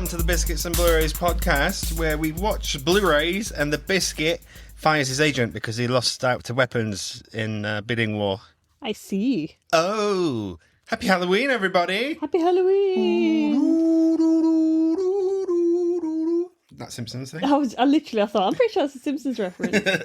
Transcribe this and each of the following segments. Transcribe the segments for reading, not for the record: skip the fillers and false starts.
on to the Biscuits and Blurays podcast, where we watch Blu-rays and the Biscuit fires his agent because he lost out to weapons in bidding war. I see. Oh, happy Halloween, everybody! Happy Halloween! That Simpsons thing? I thought, I'm pretty sure that's a Simpsons reference.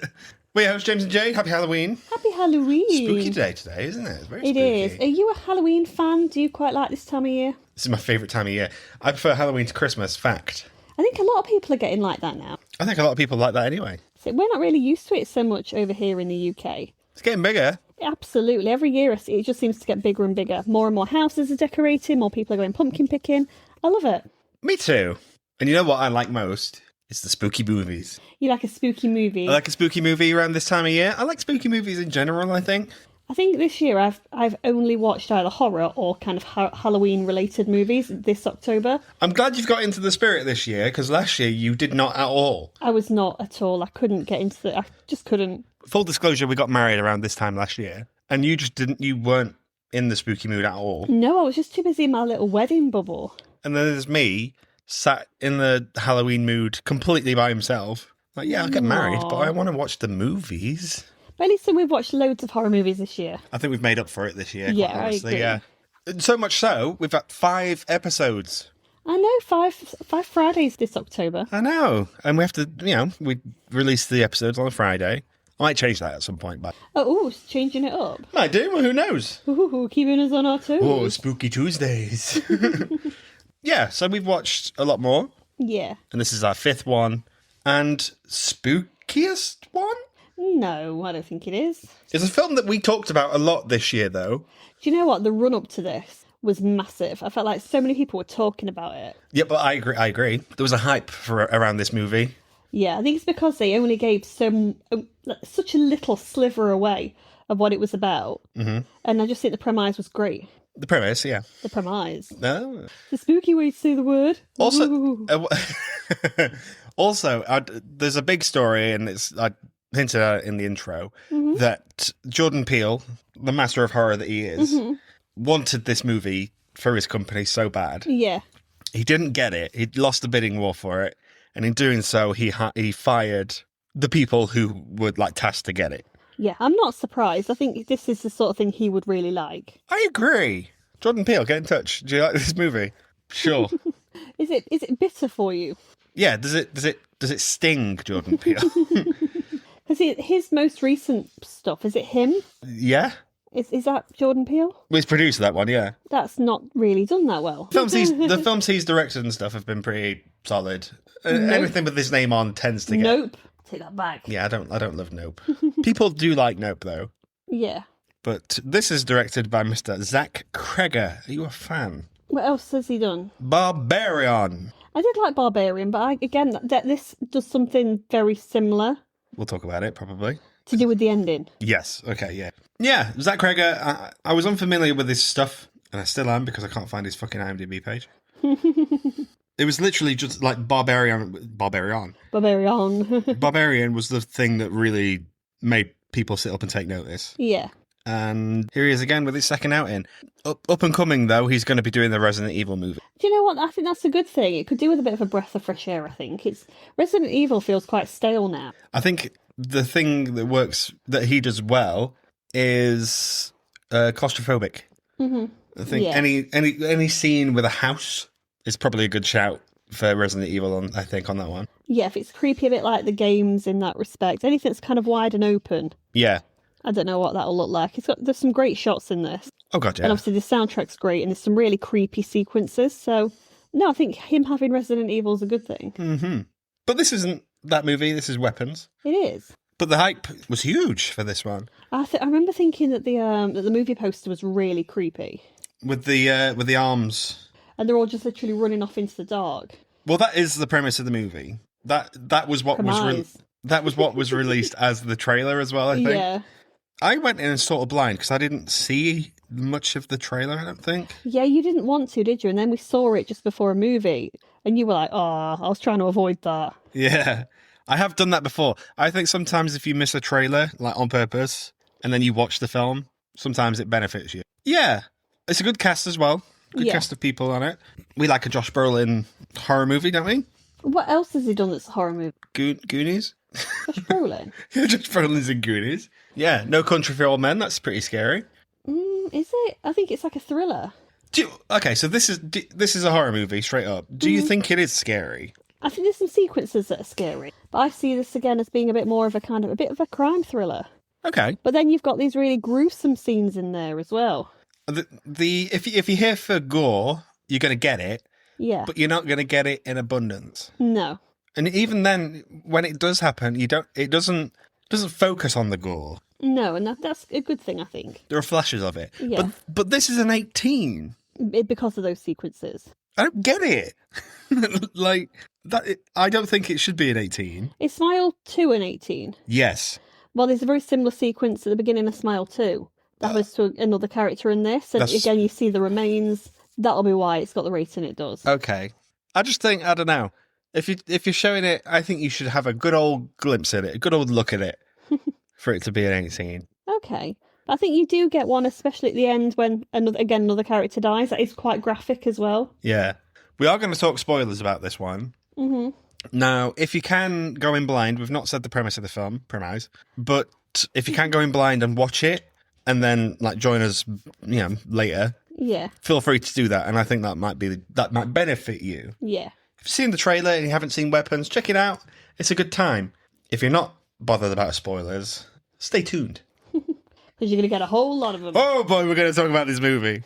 Well, yeah, it's James and Jade. Happy Halloween. Happy Halloween. Spooky day today, isn't it? It's very spooky. It is. Are you a Halloween fan? Do you quite like this time of year? This is my favourite time of year. I prefer Halloween to Christmas, fact. I think a lot of people are getting like that now. I think a lot of people like that anyway. So we're not really used to it so much over here in the UK. It's getting bigger. Absolutely. Every year it just seems to get bigger and bigger. More and more houses are decorating, more people are going pumpkin picking. I love it. Me too. And you know what I like most? It's the spooky movies. You like a spooky movie? I like a spooky movie around this time of year. I like spooky movies in general, I think. I think this year I've only watched either horror or kind of Halloween-related movies this October. I'm glad you've got into the spirit this year, because last year you did not at all. I was not at all. I couldn't get into I just couldn't. Full disclosure, we got married around this time last year, and you weren't in the spooky mood at all. No, I was just too busy in my little wedding bubble. And then there's me, sat in the Halloween mood completely by himself. Like, yeah, I'll get married, but I want to watch the movies. But at least we've watched loads of horror movies this year. I think we've made up for it this year. Yeah, quite honestly. I agree. Yeah. So much so, we've got 5 episodes. I know, five Fridays this October. I know. And we have to, we release the episodes on a Friday. I might change that at some point, but... Oh, changing it up. Might do, well, who knows? Ooh, keeping us on our toes. Oh, Spooky Tuesdays. Yeah, so we've watched a lot more. Yeah. And this is our 5th one. And spookiest one? No, I don't think it is. It's a film that we talked about a lot this year, though. Do you know what? The run-up to this was massive. I felt like so many people were talking about it. Yeah, but I agree. There was a hype around this movie. Yeah, I think it's because they only gave such a little sliver away of what it was about. Mm-hmm. And I just think the premise was great. The premise, yeah. The premise. No. The spooky way to say the word. Also, there's a big story, and I hinted at it in the intro, that Jordan Peele, the master of horror that he is, wanted this movie for his company so bad. Yeah. He didn't get it. He lost the bidding war for it. And in doing so, he fired the people who were tasked to get it. Yeah, I'm not surprised. I think this is the sort of thing he would really like. I agree. Jordan Peele, get in touch. Do you like this movie? Sure. Is it bitter for you? Yeah. Does it sting, Jordan Peele? His most recent stuff, is it him? Yeah. Is that Jordan Peele? Well, he's produced that one, yeah. That's not really done that well. The films he's directed and stuff have been pretty solid. Nope. Anything with his name on tends to get... Nope. Take that back. Yeah, I don't love Nope. People do like Nope, though. Yeah. But this is directed by Mr. Zach Cregger. Are you a fan? What else has he done? Barbarian. I did like Barbarian, but this does something very similar. We'll talk about it, probably. To do with the ending. Yes, okay, yeah. Yeah, Zach Cregger, I was unfamiliar with his stuff, and I still am because I can't find his fucking IMDb page. It was literally just like Barbarian. Barbarian was the thing that really made people sit up and take notice. Yeah. And here he is again with his second outing. Up and coming, though, he's going to be doing the Resident Evil movie. Do you know what? I think that's a good thing. It could do with a bit of a breath of fresh air, I think. Resident Evil feels quite stale now. I think the thing that works, that he does well, is claustrophobic. Mm-hmm. I think any scene with a house is probably a good shout for Resident Evil, on that one. Yeah, if it's creepy, a bit like the games in that respect. Anything that's kind of wide and open. Yeah. I don't know what that'll look like. There's some great shots in this. Oh, God, yeah. And obviously the soundtrack's great, and there's some really creepy sequences. So, no, I think him having Resident Evil is a good thing. Mm-hmm. But this isn't that movie. This is Weapons. It is. But the hype was huge for this one. I remember thinking that the movie poster was really creepy. With the arms. And they're all just literally running off into the dark. Well, that is the premise of the movie. That was what was released as the trailer as well, I think. Yeah. I went in and sort of blind because I didn't see much of the trailer, I don't think. Yeah, you didn't want to, did you? And then we saw it just before a movie, and you were like, oh, I was trying to avoid that. Yeah, I have done that before. I think sometimes if you miss a trailer, on purpose, and then you watch the film, sometimes it benefits you. Yeah, it's a good cast as well. Good cast of people on it. We like a Josh Brolin horror movie, don't we? What else has he done that's a horror movie? Goonies? Josh Brolin? Josh Brolin's in Goonies. Yeah, No Country for Old Men. That's pretty scary. Is it? I think it's like a thriller. Okay, so this is a horror movie, straight up. Do you think it is scary? I think there's some sequences that are scary, but I see this again as being a bit more of a bit of a crime thriller. Okay. But then you've got these really gruesome scenes in there as well. If you're here for gore, you're going to get it. Yeah. But you're not going to get it in abundance. No. And even then, when it does happen, it doesn't focus on the gore. No, and that's a good thing, I think. There are flashes of it. Yeah. But this is an 18. Because of those sequences. I don't get it. Like that. I don't think it should be an 18. Is Smile 2 an 18? Yes. Well, there's a very similar sequence at the beginning of Smile 2. That was to another character in this. And again, you see the remains. That'll be why it's got the rating it does. Okay. I just think, I don't know. If you're showing it, I think you should have a good old glimpse at it, a good old look at it, for it to be an 18. Okay. I think you do get one, especially at the end when another character dies. That is quite graphic as well. Yeah. We are going to talk spoilers about this one. Mm-hmm. Now, if you can go in blind, we've not said the premise of the film, but if you can go in blind and watch it, and then join us, later. Yeah. Feel free to do that, and I think that might benefit you. Yeah. If you've seen the trailer and you haven't seen Weapons, check it out. It's a good time. If you're not bothered about spoilers, stay tuned. Because you're going to get a whole lot of them. Oh boy, we're going to talk about this movie.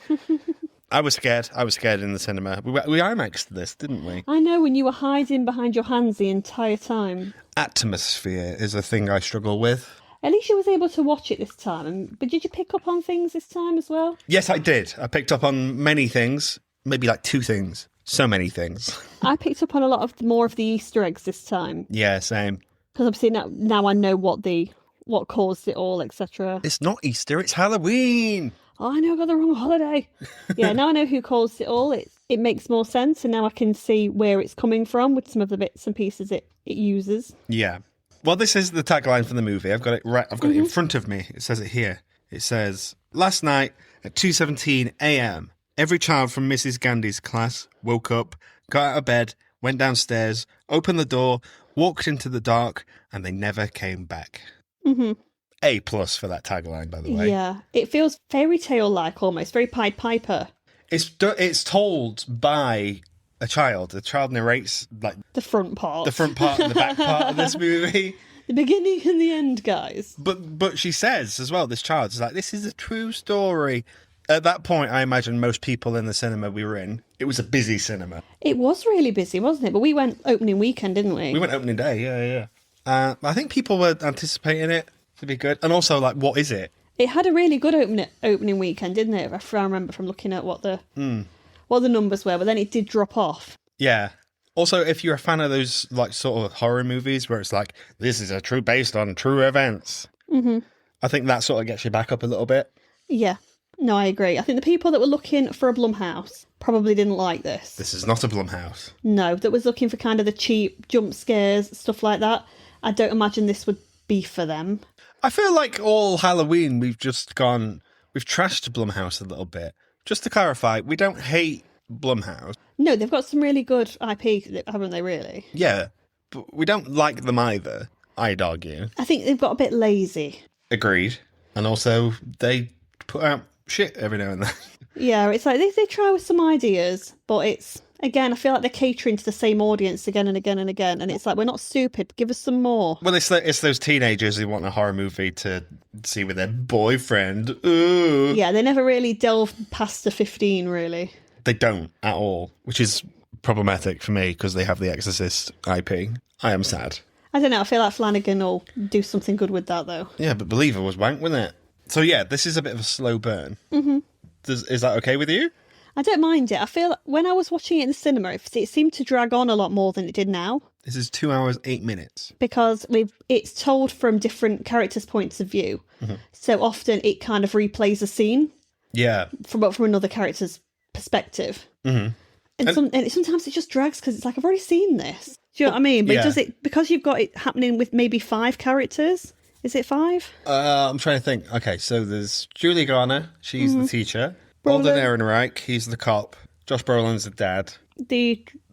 I was scared. I was scared in the cinema. We IMAXed this, didn't we? I know, when you were hiding behind your hands the entire time. Atmosphere is a thing I struggle with. At least you was able to watch it this time. But did you pick up on things this time as well? Yes, I did. I picked up on many things. Maybe 2 things. So many things. I picked up on a lot more of the Easter eggs this time. Yeah, same. Because obviously now I know what caused it all, etc. It's not Easter, it's Halloween. Oh, I know I got the wrong holiday. Yeah, now I know who caused it all. It makes more sense, and now I can see where it's coming from with some of the bits and pieces it uses. Yeah. Well, this is the tagline for the movie. I've got it right. I've got it in front of me. It says it here. It says, "Last night at 2:17 a.m., every child from Mrs. Gandhi's class woke up, got out of bed, went downstairs, opened the door, walked into the dark, and they never came back." Mm-hmm. A+ for that tagline, by the way. Yeah, it feels fairy tale like almost, very Pied Piper. It's told by a child. The child narrates the front part, and the back part of this movie. The beginning and the end, guys. But she says as well, this child is this is a true story. At that point, I imagine most people in the cinema we were in, it was a busy cinema. It was really busy, wasn't it? But we went opening weekend, didn't we? We went opening day, yeah. I think people were anticipating it to be good. And also, what is it? It had a really good opening weekend, didn't it? If I remember from looking at what the numbers were, but then it did drop off. Yeah. Also, if you're a fan of those sort of horror movies where it's this is based on true events, I think that sort of gets you back up a little bit. Yeah. No, I agree. I think the people that were looking for a Blumhouse probably didn't like this. This is not a Blumhouse. No, that was looking for kind of the cheap jump scares, stuff like that. I don't imagine this would be for them. I feel like all Halloween we've trashed Blumhouse a little bit. Just to clarify, we don't hate Blumhouse. No, they've got some really good IP, haven't they, really? Yeah, but we don't like them either, I'd argue. I think they've got a bit lazy. Agreed. And also, they put out shit every now and then. Yeah, it's they try with some ideas, but it's, again, I feel like they're catering to the same audience again and again and again, and it's we're not stupid, give us some more. Well, it's those teenagers who want a horror movie to see with their boyfriend. Ooh. Yeah, they never really delve past the 15, really. They don't at all, which is problematic for me because they have the Exorcist IP. I am sad. I don't know, I feel like Flanagan will do something good with that, though. Yeah, but Believer was wank, wasn't it? So yeah, this is a bit of a slow burn. Mm-hmm. Is that okay with you? I don't mind it. I feel like when I was watching it in the cinema, it seemed to drag on a lot more than it did now. This is 2 hours, 8 minutes. Because it's told from different characters' points of view. Mm-hmm. So often it kind of replays a scene. Yeah. From another character's perspective. Mm-hmm. And sometimes it just drags because it's I've already seen this. Do you know what I mean? But does it, because you've got it happening with maybe 5 characters? Is it 5? I'm trying to think. Okay, so there's Julie Garner. She's the teacher. Alden Ehrenreich, he's the cop. Josh Brolin's the dad.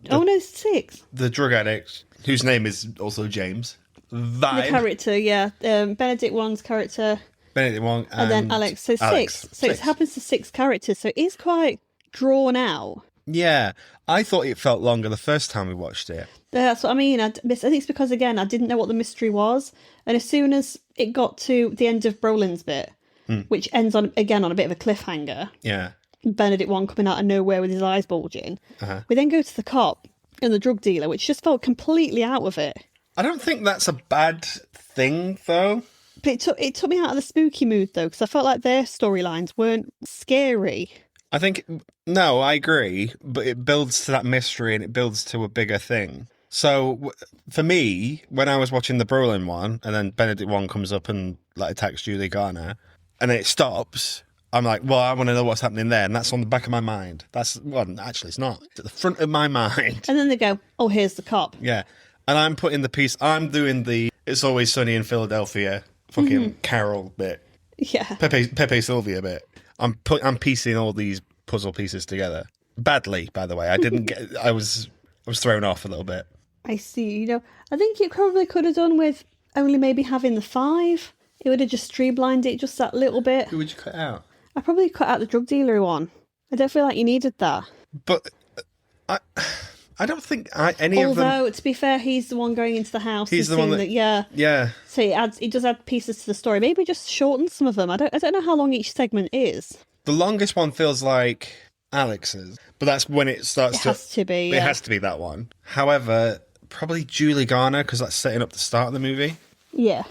Oh no, 6. The drug addict, whose name is also James. The character, yeah. Benedict Wong's character. Benedict Wong And then Alex. So 6. So it happens to 6 characters. So it is quite drawn out. Yeah. I thought it felt longer the first time we watched it. That's what I mean. I think it's because, again, I didn't know what the mystery was. And as soon as it got to the end of Brolin's bit, which ends on a bit of a cliffhanger. Yeah. Benedict Wong coming out of nowhere with his eyes bulging. We then go to the cop and the drug dealer, which just felt completely out of it. I don't think that's a bad thing, though. But it took me out of the spooky mood, though, because I felt like their storylines weren't scary. I think, no, I agree, but it builds to that mystery and it builds to a bigger thing. So, for me, when I was watching the Brolin one, and then Benedict Wong comes up and attacks Julie Garner, and then it stops, I'm like, well, I want to know what's happening there, and that's on the back of my mind. Actually, it's not. It's at the front of my mind. And then they go, oh, here's the cop. Yeah. And I'm doing the It's Always Sunny in Philadelphia fucking Carol bit. Yeah. Pepe Sylvia bit. I'm piecing all these puzzle pieces together. Badly, by the way. I was thrown off a little bit. I see. I think it probably could have done with only maybe having the 5. It would have just streamlined it just that little bit. Who would you cut out? I probably cut out the drug dealer one. I don't feel like you needed that. But I don't think any of them... Although, to be fair, he's the one going into the house. He's the one that... Yeah. So it does add pieces to the story. Maybe just shorten some of them. I don't know how long each segment is. The longest one feels like Alex's, but that's when it starts to... It has to be, It has to be that one. However, probably Julie Garner, because that's setting up the start of the movie. Yeah.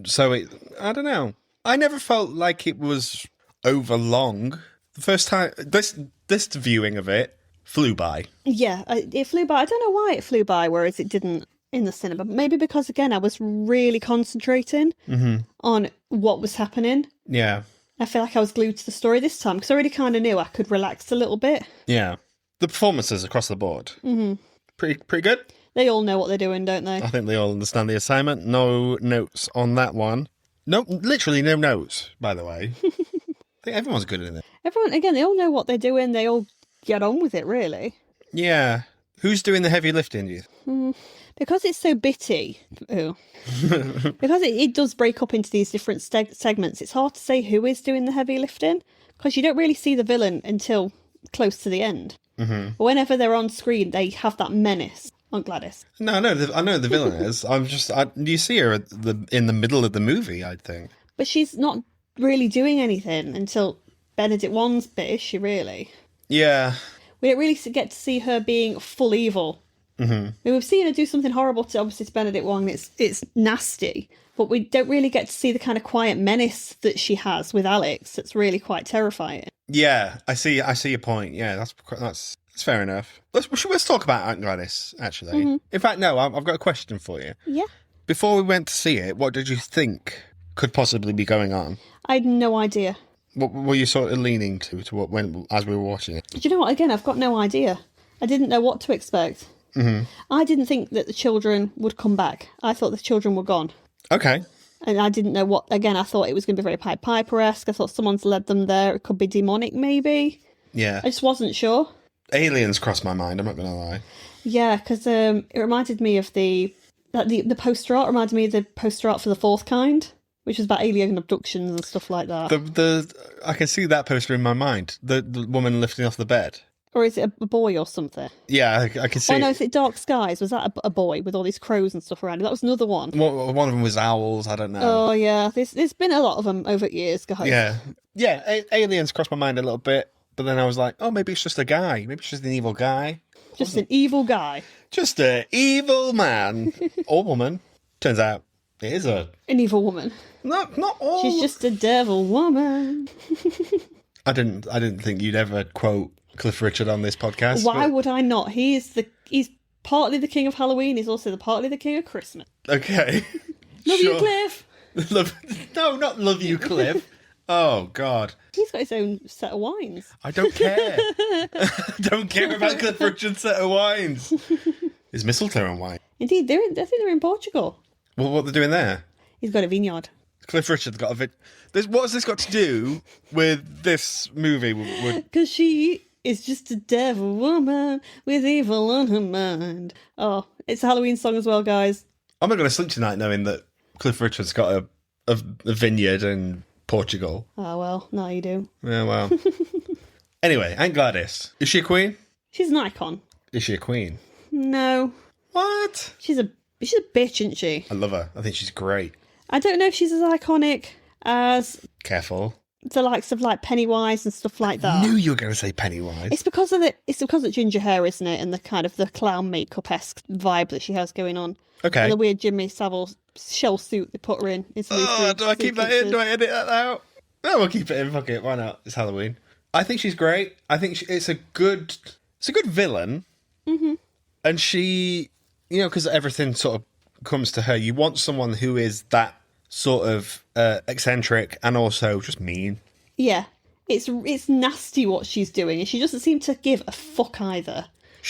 So, I don't know. I never felt like it was over long. The first time... This viewing of it flew by. Yeah, it flew by. I don't know why it flew by, whereas it didn't in the cinema. Maybe because, again, I was really concentrating on what was happening. Yeah. I feel like I was glued to the story this time, because I already kind of knew I could relax a little bit. Yeah. The performances across the board. Pretty good. They all know what they're doing, don't they? I think they all understand the assignment. No notes on that one. No, literally no notes, by the way. I think everyone's good in it. Everyone, again, they all know what they're doing. They all get on with it, really. Yeah. Who's doing the heavy lifting, do you think? Because it's so bitty. Ooh. Because it does break up into these different segments, it's hard to say who is doing the heavy lifting, because you don't really see the villain until close to the end. But whenever they're on screen, they have that menace. Aunt Gladys. No, I know the villain is. You see her in the middle of the movie, I think. But she's not really doing anything until Benedict Wong's bit, is she really? Yeah. We don't really get to see her being full evil. I mean, we've seen her do something horrible to Benedict Wong. It's nasty. But we don't really get to see the kind of quiet menace that she has with Alex. It's really quite terrifying. Yeah, I see your point. Yeah, that's fair enough. Let's talk about Aunt Gladys, actually. In fact, no, I've got a question for you. Yeah. Before we went to see it, what did you think could possibly be going on? I had no idea. What were you sort of leaning to as we were watching it? Do you know what? Again, I've got no idea. I didn't know what to expect. I didn't think that the children would come back. I thought the children were gone. Okay. And I didn't know what... Again, I thought it was going to be very Pied Piper-esque. I thought someone's led them there. It could be demonic, maybe. Yeah. I just wasn't sure. Aliens crossed my mind, I'm not going to lie. Yeah, because it reminded me of the poster art. Reminded me of the poster art for The Fourth Kind, which was about alien abductions and stuff like that. I can see that poster in my mind. The woman lifting off the bed. Or is it a boy or something? Yeah, I can see. Oh, no, is it Dark Skies? Was that a boy with all these crows and stuff around it? That was another one. One of them was owls, I don't know. Oh, yeah. There's been a lot of them over years, guys. Yeah. Yeah, aliens crossed my mind a little bit, but then I was like, oh, maybe it's just a guy. Maybe it's just an evil guy. Just an evil guy. Just an evil man. Or woman. Turns out it is an evil woman. Not all. She's just a devil woman. I didn't think you'd ever quote Cliff Richard on this podcast. Why would I not? He's partly the king of Halloween. He's also partly the king of Christmas. Okay. Love you, Cliff. No, not love you, Cliff. Oh, God. He's got his own set of wines. I don't care. I don't care about Cliff Richard's set of wines. Is mistletoe on wine? Indeed, I think they're in Portugal. Well, what are they doing there? He's got a vineyard. Cliff Richard's got a what has this got to do with this movie? Because she is just a devil woman with evil on her mind. Oh, it's a Halloween song as well, guys. I'm not going to sleep tonight knowing that Cliff Richard's got a vineyard in Portugal. Oh, well, now you do. Yeah, well. Anyway, Aunt Gladys. Is she a queen? She's an icon. Is she a queen? No. What? She's a bitch, isn't she? I love her. I think she's great. I don't know if she's as iconic as Careful. the likes of like Pennywise and stuff like that. I knew you were going to say Pennywise. It's because of the ginger hair, isn't it? And the kind of the clown makeup-esque vibe that she has going on. Okay. And the weird Jimmy Savile shell suit they put her in. Do I keep that in? Do I edit that out? No, we'll keep it in. Fuck it. Why not? It's Halloween. I think she's great. I think it's a good villain. Mm-hmm. And she, because everything sort of comes to her. You want someone who is that sort of eccentric and also just mean. Yeah. It's nasty what she's doing, and she doesn't seem to give a fuck either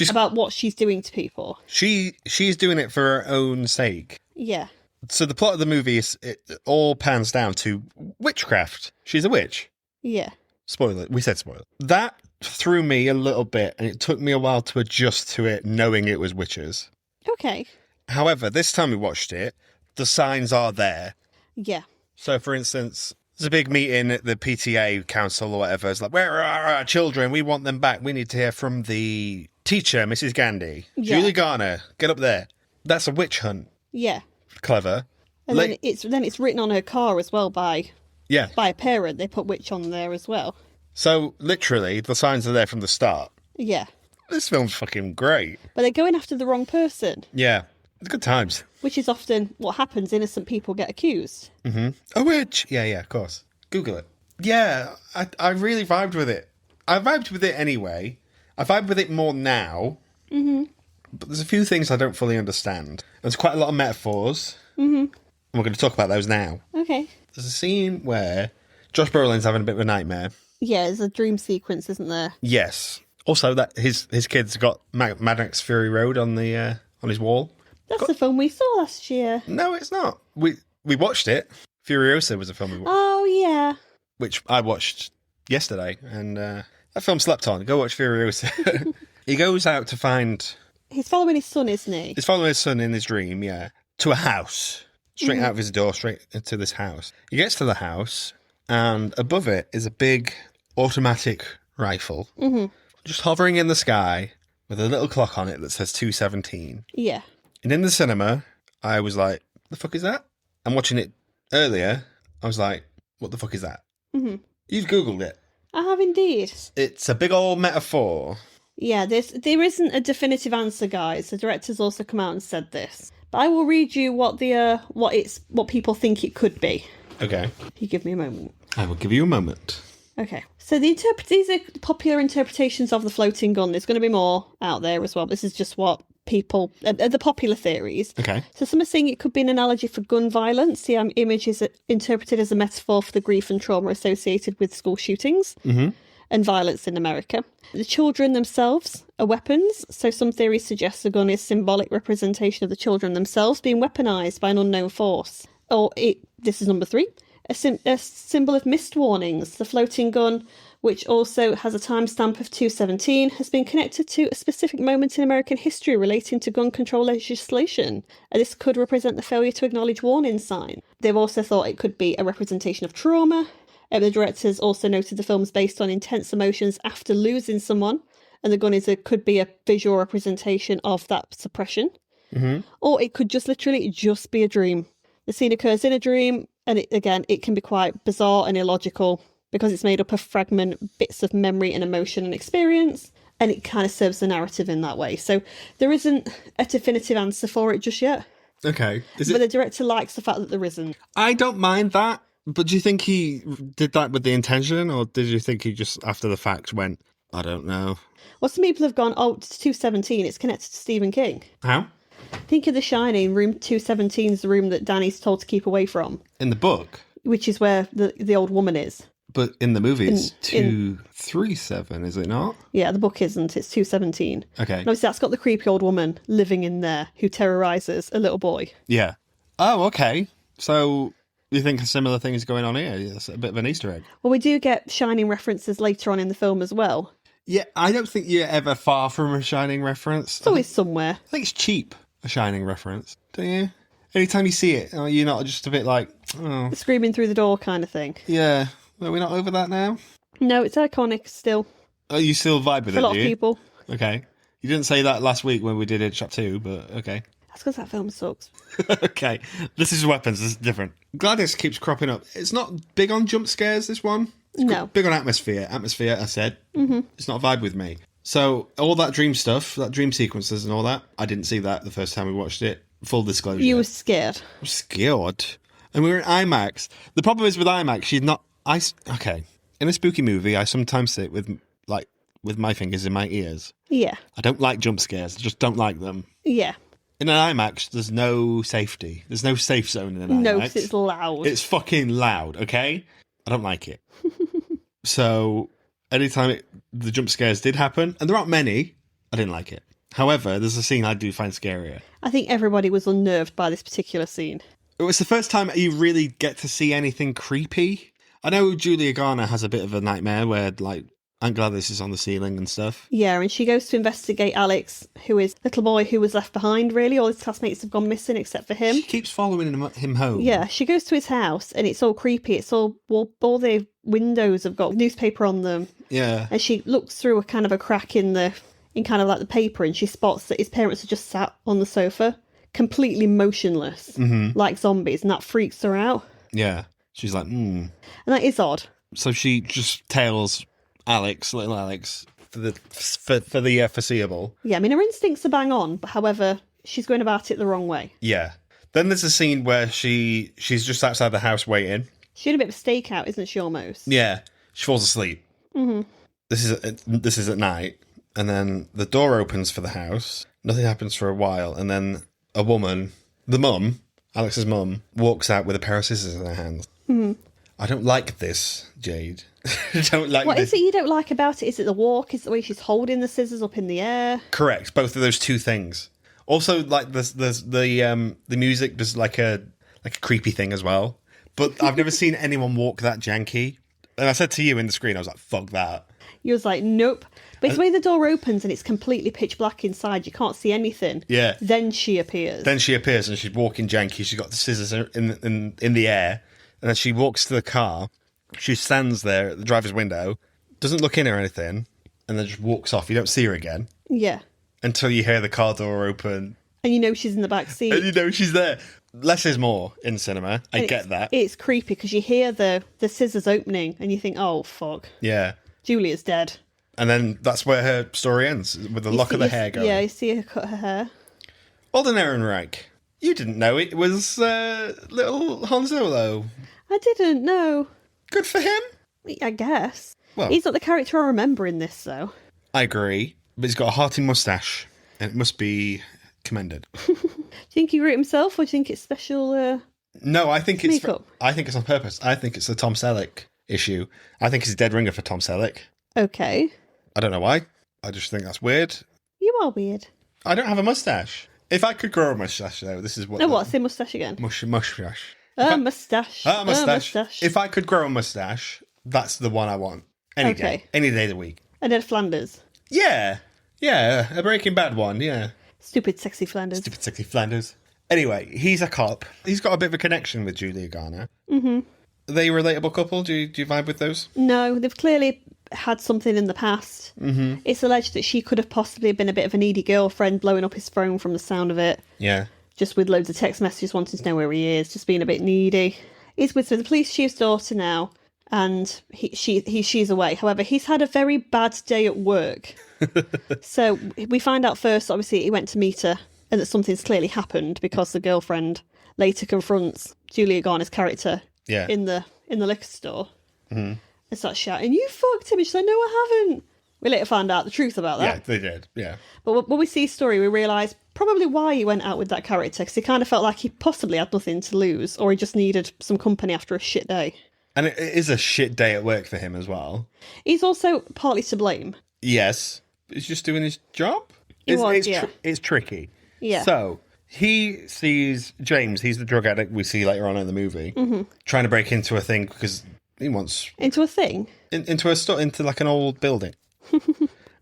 about what she's doing to people. She's doing it for her own sake. Yeah. So the plot of the movie it all pans down to witchcraft. She's a witch. Yeah. Spoiler. We said spoiler. That threw me a little bit, and it took me a while to adjust to it, knowing it was witches. Okay. However, this time we watched it, the signs are there. Yeah. So, for instance, there's a big meeting at the PTA council or whatever. It's like, where are our children? We want them back. We need to hear from the teacher, Mrs. Gandhi. Yeah. Julie Garner, get up there. That's a witch hunt. Yeah. Clever. And then it's written on her car as well by a parent. They put witch on there as well. So, literally, the signs are there from the start. Yeah. This film's fucking great. But they're going after the wrong person. Yeah. It's good times. Which is often what happens. Innocent people get accused. Mm-hmm. A witch. Yeah, of course. Google it. Yeah, I really vibed with it. I vibed with it anyway. I vibe with it more now. Mm-hmm. But there's a few things I don't fully understand. There's quite a lot of metaphors. Mm-hmm. And we're going to talk about those now. Okay. There's a scene where Josh Brolin's having a bit of a nightmare. Yeah, there's a dream sequence, isn't there? Yes. Also, that his kids got Mad Max Fury Road on his wall. That's the film we saw last year. No, it's not. We watched it. Furiosa was a film we watched. Oh, yeah. Which I watched yesterday, and that film slept on. Go watch Furiosa. He goes out to find... He's following his son, isn't he? He's following his son in his dream, yeah. To a house. Straight out of his door, straight into this house. He gets to the house, and above it is a big automatic rifle. Mm-hmm. Just hovering in the sky with a little clock on it that says 2:17. Yeah. And in the cinema, I was like, the fuck is that? And watching it earlier, I was like, what the fuck is that? Mm-hmm. You've Googled it. I have indeed. It's a big old metaphor. Yeah, there isn't a definitive answer, guys. The director's also come out and said this. But I will read you what people think it could be. Okay. If you give me a moment. I will give you a moment. Okay. So these are popular interpretations of the floating gun. There's going to be more out there as well. This is just what people, the popular theories. Okay. So some are saying it could be an analogy for gun violence. The image is interpreted as a metaphor for the grief and trauma associated with school shootings and violence in America. The children themselves are weapons. So some theories suggest the gun is symbolic representation of the children themselves being weaponized by an unknown force. This is number 3. A symbol of missed warnings. The floating gun, which also has a timestamp of 2:17, has been connected to a specific moment in American history relating to gun control legislation. This could represent the failure to acknowledge warning sign. They've also thought it could be a representation of trauma. The directors also noted the film's based on intense emotions after losing someone, and the gun could be a visual representation of that suppression. Mm-hmm. Or it could just literally be a dream. The scene occurs in a dream, and it can be quite bizarre and illogical because it's made up of fragment bits of memory and emotion and experience, and it kind of serves the narrative in that way. So there isn't a definitive answer for it just yet. Okay. But the director likes the fact that there isn't. I don't mind that, but do you think he did that with the intention, or did you think he just, after the fact, went, I don't know? Well, some people have gone, it's 2:17, it's connected to Stephen King. How? Think of The Shining, room 217 is the room that Danny's told to keep away from. In the book? Which is where the old woman is. But in the movie, it's 237, is it not? Yeah, the book isn't. It's 217. Okay. And obviously, that's got the creepy old woman living in there who terrorizes a little boy. Yeah. Oh, okay. So you think a similar thing is going on here? It's a bit of an Easter egg. Well, we do get Shining references later on in the film as well. Yeah, I don't think you're ever far from a Shining reference. It's always somewhere. I think it's cheap, a Shining reference, don't you? Anytime you see it, you're not just a bit like, oh. Screaming through the door kind of thing. Yeah. Are we not over that now? No, it's iconic still. Oh, you still vibe with For it, a lot do of you? people. Okay. You didn't say that last week when we did it, Chapter 2, but okay. That's because that film sucks. Okay. This is Weapons. This is different. Gladys keeps cropping up. It's not big on jump scares, this one. No. Big on atmosphere. Atmosphere, I said. Mm-hmm. It's not a vibe with me. So, all that dream stuff, that dream sequences and all that, I didn't see that the first time we watched it. Full disclosure. You were scared. I'm scared. And we were in IMAX. The problem is with IMAX, she's not... Okay. In a spooky movie, I sometimes sit with my fingers in my ears. Yeah. I don't like jump scares. I just don't like them. Yeah. In an IMAX, there's no safety. There's no safe zone in an IMAX. No, because it's loud. It's fucking loud, okay? I don't like it. So, anytime the jump scares did happen, and there aren't many, I didn't like it. However, there's a scene I do find scarier. I think everybody was unnerved by this particular scene. It was the first time you really get to see anything creepy. I know Julia Garner has a bit of a nightmare where, like, Aunt Gladys is on the ceiling and stuff. Yeah, and she goes to investigate Alex, who is the little boy who was left behind, really. All his classmates have gone missing except for him. She keeps following him home. Yeah, she goes to his house, and it's all creepy. It's all the windows have got newspaper on them. Yeah. And she looks through a kind of a crack in kind of like the paper, and she spots that his parents are just sat on the sofa, completely motionless, like zombies, and that freaks her out. Yeah. She's like, And that is odd. So she just tails little Alex, for the foreseeable. Yeah, I mean, her instincts are bang on, but however, she's going about it the wrong way. Yeah. Then there's a scene where she's just outside the house waiting. She had a bit of a stakeout, isn't she, almost? Yeah. She falls asleep. Mm-hmm. This is at night, and then the door opens for the house. Nothing happens for a while, and then a woman, the mum, Alex's mum, walks out with a pair of scissors in her hands. Mm-hmm. I don't like this, Jade. I don't like What this. is it you don't like about it? Is it the walk? Is it the way she's holding the scissors up in the air? Correct. Both of those two things. Also, like the music does like a creepy thing as well. But I've never seen anyone walk that janky. And I said to you in the screen, I was like, "Fuck that." You was like, "Nope." But it's the way the door opens and it's completely pitch black inside. You can't see anything. Yeah. Then she appears. And she's walking janky. She's got the scissors in the air. And then she walks to the car. She stands there at the driver's window, doesn't look in or anything, and then just walks off. You don't see her again. Yeah. Until you hear the car door open. And you know she's in the back seat. And you know she's there. Less is more in cinema. I get that. It's creepy because you hear the scissors opening and you think, oh, fuck. Yeah. Julia's dead. And then that's where her story ends, with the lock of the hair going. Yeah, you see her cut her hair. Alden Ehrenreich. You didn't know it was little Han Solo. I didn't know. Good for him. I guess. Well, he's not the character I remember in this, though. I agree. But he's got a hearty moustache, and it must be commended. Do you think he wrote himself, or do you think it's special? No, I think it's. Makeup? I think it's on purpose. I think it's the Tom Selleck issue. I think it's a dead ringer for Tom Selleck. Okay. I don't know why. I just think that's weird. You are weird. I don't have a moustache. If I could grow a moustache, though, this is what. No, what? Say moustache again. Mustache. Moustache. Mustache. If I could grow a moustache, that's the one I want. Any day of the week. And then Flanders. Yeah, a Breaking Bad one. Yeah. Stupid sexy Flanders. Anyway, he's a cop. He's got a bit of a connection with Julia Garner. Mm-hmm. Are they a relatable couple? Do you vibe with those? No, they've clearly had something in the past. Mm-hmm. It's alleged that she could have possibly been a bit of a needy girlfriend, blowing up his phone from the sound of it. Yeah. Just with loads of text messages wanting to know where he is, just being a bit needy. He's with the police chief's daughter now, and she's away. However, he's had a very bad day at work. So we find out first, obviously, he went to meet her, and that something's clearly happened because the girlfriend later confronts Julia Garner's character in the liquor store and starts shouting, "You fucked him!" And she's like, "No, I haven't." We later found out the truth about that. Yeah, they did. Yeah. But when we see his story, we realise probably why he went out with that character, because he kind of felt like he possibly had nothing to lose, or he just needed some company after a shit day. And it is a shit day at work for him as well. He's also partly to blame. Yes. He's just doing his job. It's tricky. Yeah. So he sees James, he's the drug addict we see later on in the movie, trying to break into a thing because he wants... Into a thing? Into like an old building.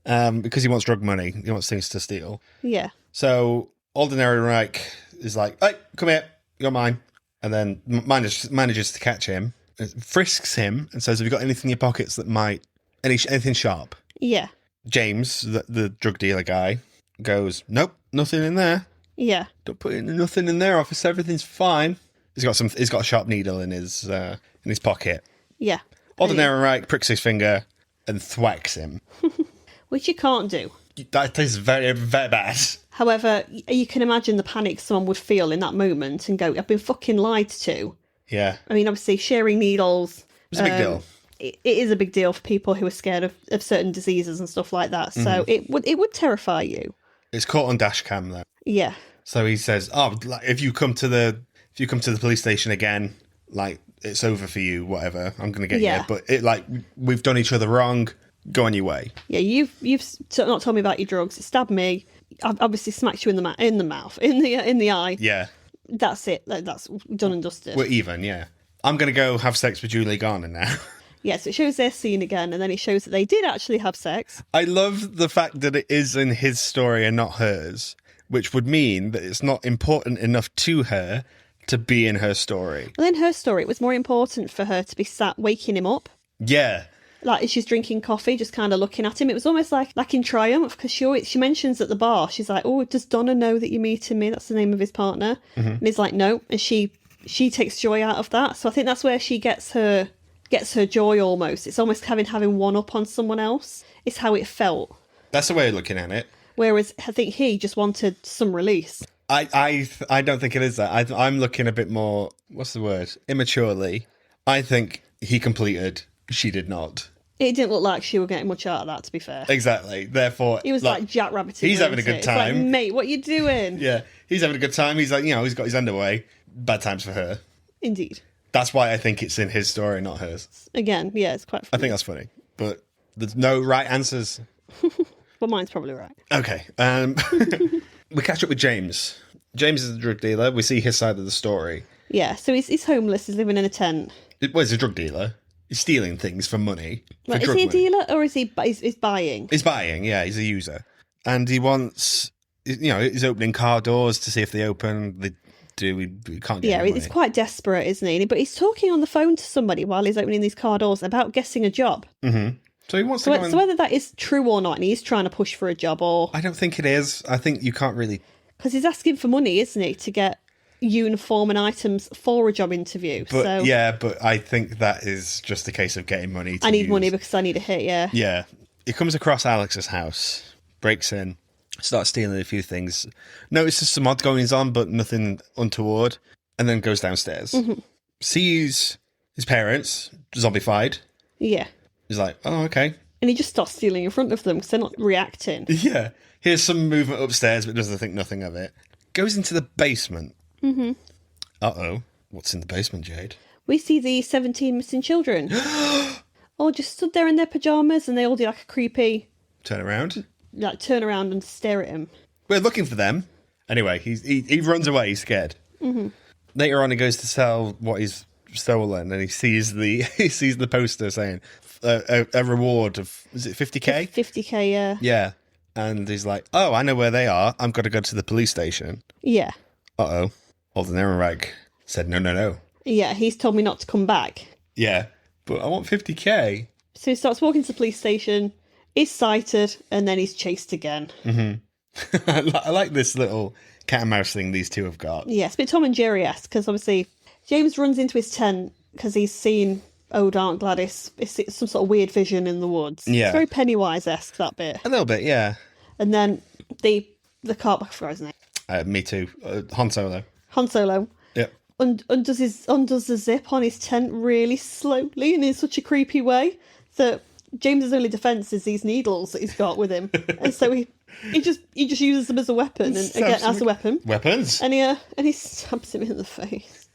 because he wants drug money. He wants things to steal. Yeah. So Ordinary Reich is like, hey, come here, you're mine. And then manages to catch him, frisks him, and says, have you got anything in your pockets that might, anything sharp? Yeah. James, the drug dealer guy, goes, nope, nothing in there. Yeah. Don't put nothing in there, officer. Everything's fine. He's got a sharp needle in his pocket. Yeah. Ordinary Reich pricks his finger and thwacks him. Which you can't do. That is very, very bad. However, you can imagine the panic someone would feel in that moment and go, I've been fucking lied to. Yeah. I mean, obviously, sharing needles... It's a big deal. It is a big deal for people who are scared of certain diseases and stuff like that. So it would terrify you. It's caught on dash cam, though. Yeah. So he says, "Oh, if you come to the police station again, like it's over for you. Whatever, I'm going to get you. But we've done each other wrong. Go on your way." Yeah, you've not told me about your drugs. It stabbed me. I've obviously smacked you in the mouth, in the eye. Yeah. That's it. That's done and dusted. We're even. Yeah. I'm going to go have sex with Julie Garner now. Yes, it shows their scene again, and then it shows that they did actually have sex. I love the fact that it is in his story and not hers, which would mean that it's not important enough to her to be in her story. Well, in her story, it was more important for her to be sat waking him up. Yeah. Like, as she's drinking coffee, just kind of looking at him. It was almost like in Triumph, because she mentions at the bar, she's like, oh, does Donna know that you're meeting me? That's the name of his partner. Mm-hmm. And he's like, no. And she takes joy out of that. So I think that's where she gets her joy almost. It's almost having one up on someone else. It's how it felt. That's the way of looking at it. Whereas I think he just wanted some release. I don't think it is that. I'm looking a bit more, what's the word? Immaturely. I think he completed. She did not. It didn't look like she was getting much out of that, to be fair. Exactly. Therefore, he was like jackrabbiting. He's having a good time. It's like, mate, what you doing? Yeah, he's having a good time. He's like, he's got his underway. Bad times for her. Indeed. That's why I think it's in his story, not hers. Again, yeah, it's quite funny. I think that's funny, but there's no right answers. Well, mine's probably right. Okay. We catch up with James. James is a drug dealer. We see his side of the story. Yeah, so he's homeless. He's living in a tent. He's a drug dealer. He's stealing things for money. Right, is he a dealer or is he he's buying? He's buying, yeah. He's a user. And he wants, he's opening car doors to see if they open. They do. We can't get any money. He's quite desperate, isn't he? But he's talking on the phone to somebody while he's opening these car doors about getting a job. Mm-hmm. So he wants to go So whether that is true or not, and he's trying to push for a job or... I don't think it is. I think you can't really... Because he's asking for money, isn't he, to get uniform and items for a job interview. But but I think that is just a case of getting money. I need money because I need a hit, yeah. Yeah. He comes across Alex's house, breaks in, starts stealing a few things, notices some odd goings on, but nothing untoward, and then goes downstairs. Mm-hmm. Sees his parents, zombified. Yeah. He's like, oh, okay. And he just starts stealing in front of them because they're not reacting. Yeah. Here's some movement upstairs, but doesn't think nothing of it. Goes into the basement. Mm-hmm. Uh-oh. What's in the basement, Jade? We see the 17 missing children. All just stood there in their pyjamas and they all do like a creepy... Turn around and stare at him. We're looking for them. Anyway, he runs away, he's scared. Mm-hmm. Later on, he goes to sell what he's stolen and he sees the poster saying a reward of, is it 50k? 50k, yeah. Yeah. And he's like, oh, I know where they are. I'm going to go to the police station. Yeah. Uh-oh. Ordinary Rag said, no. Yeah, he's told me not to come back. Yeah, but I want 50k. So he starts walking to the police station, is sighted, and then he's chased again. Mm-hmm. I like this little cat and mouse thing these two have got. Yeah, it's a bit Tom and Jerry-esque, because obviously James runs into his tent because he's seen old Aunt Gladys. It's some sort of weird vision in the woods. Yeah. It's very Pennywise-esque, that bit. A little bit, yeah. And then the car, I forgot his name. Me too. Han Solo. Yep. Undoes the zip on his tent really slowly and in such a creepy way that James's only defence is these needles that he's got with him. And so he just uses them as a weapon as a weapon. Weapons. And he stabs him in the face.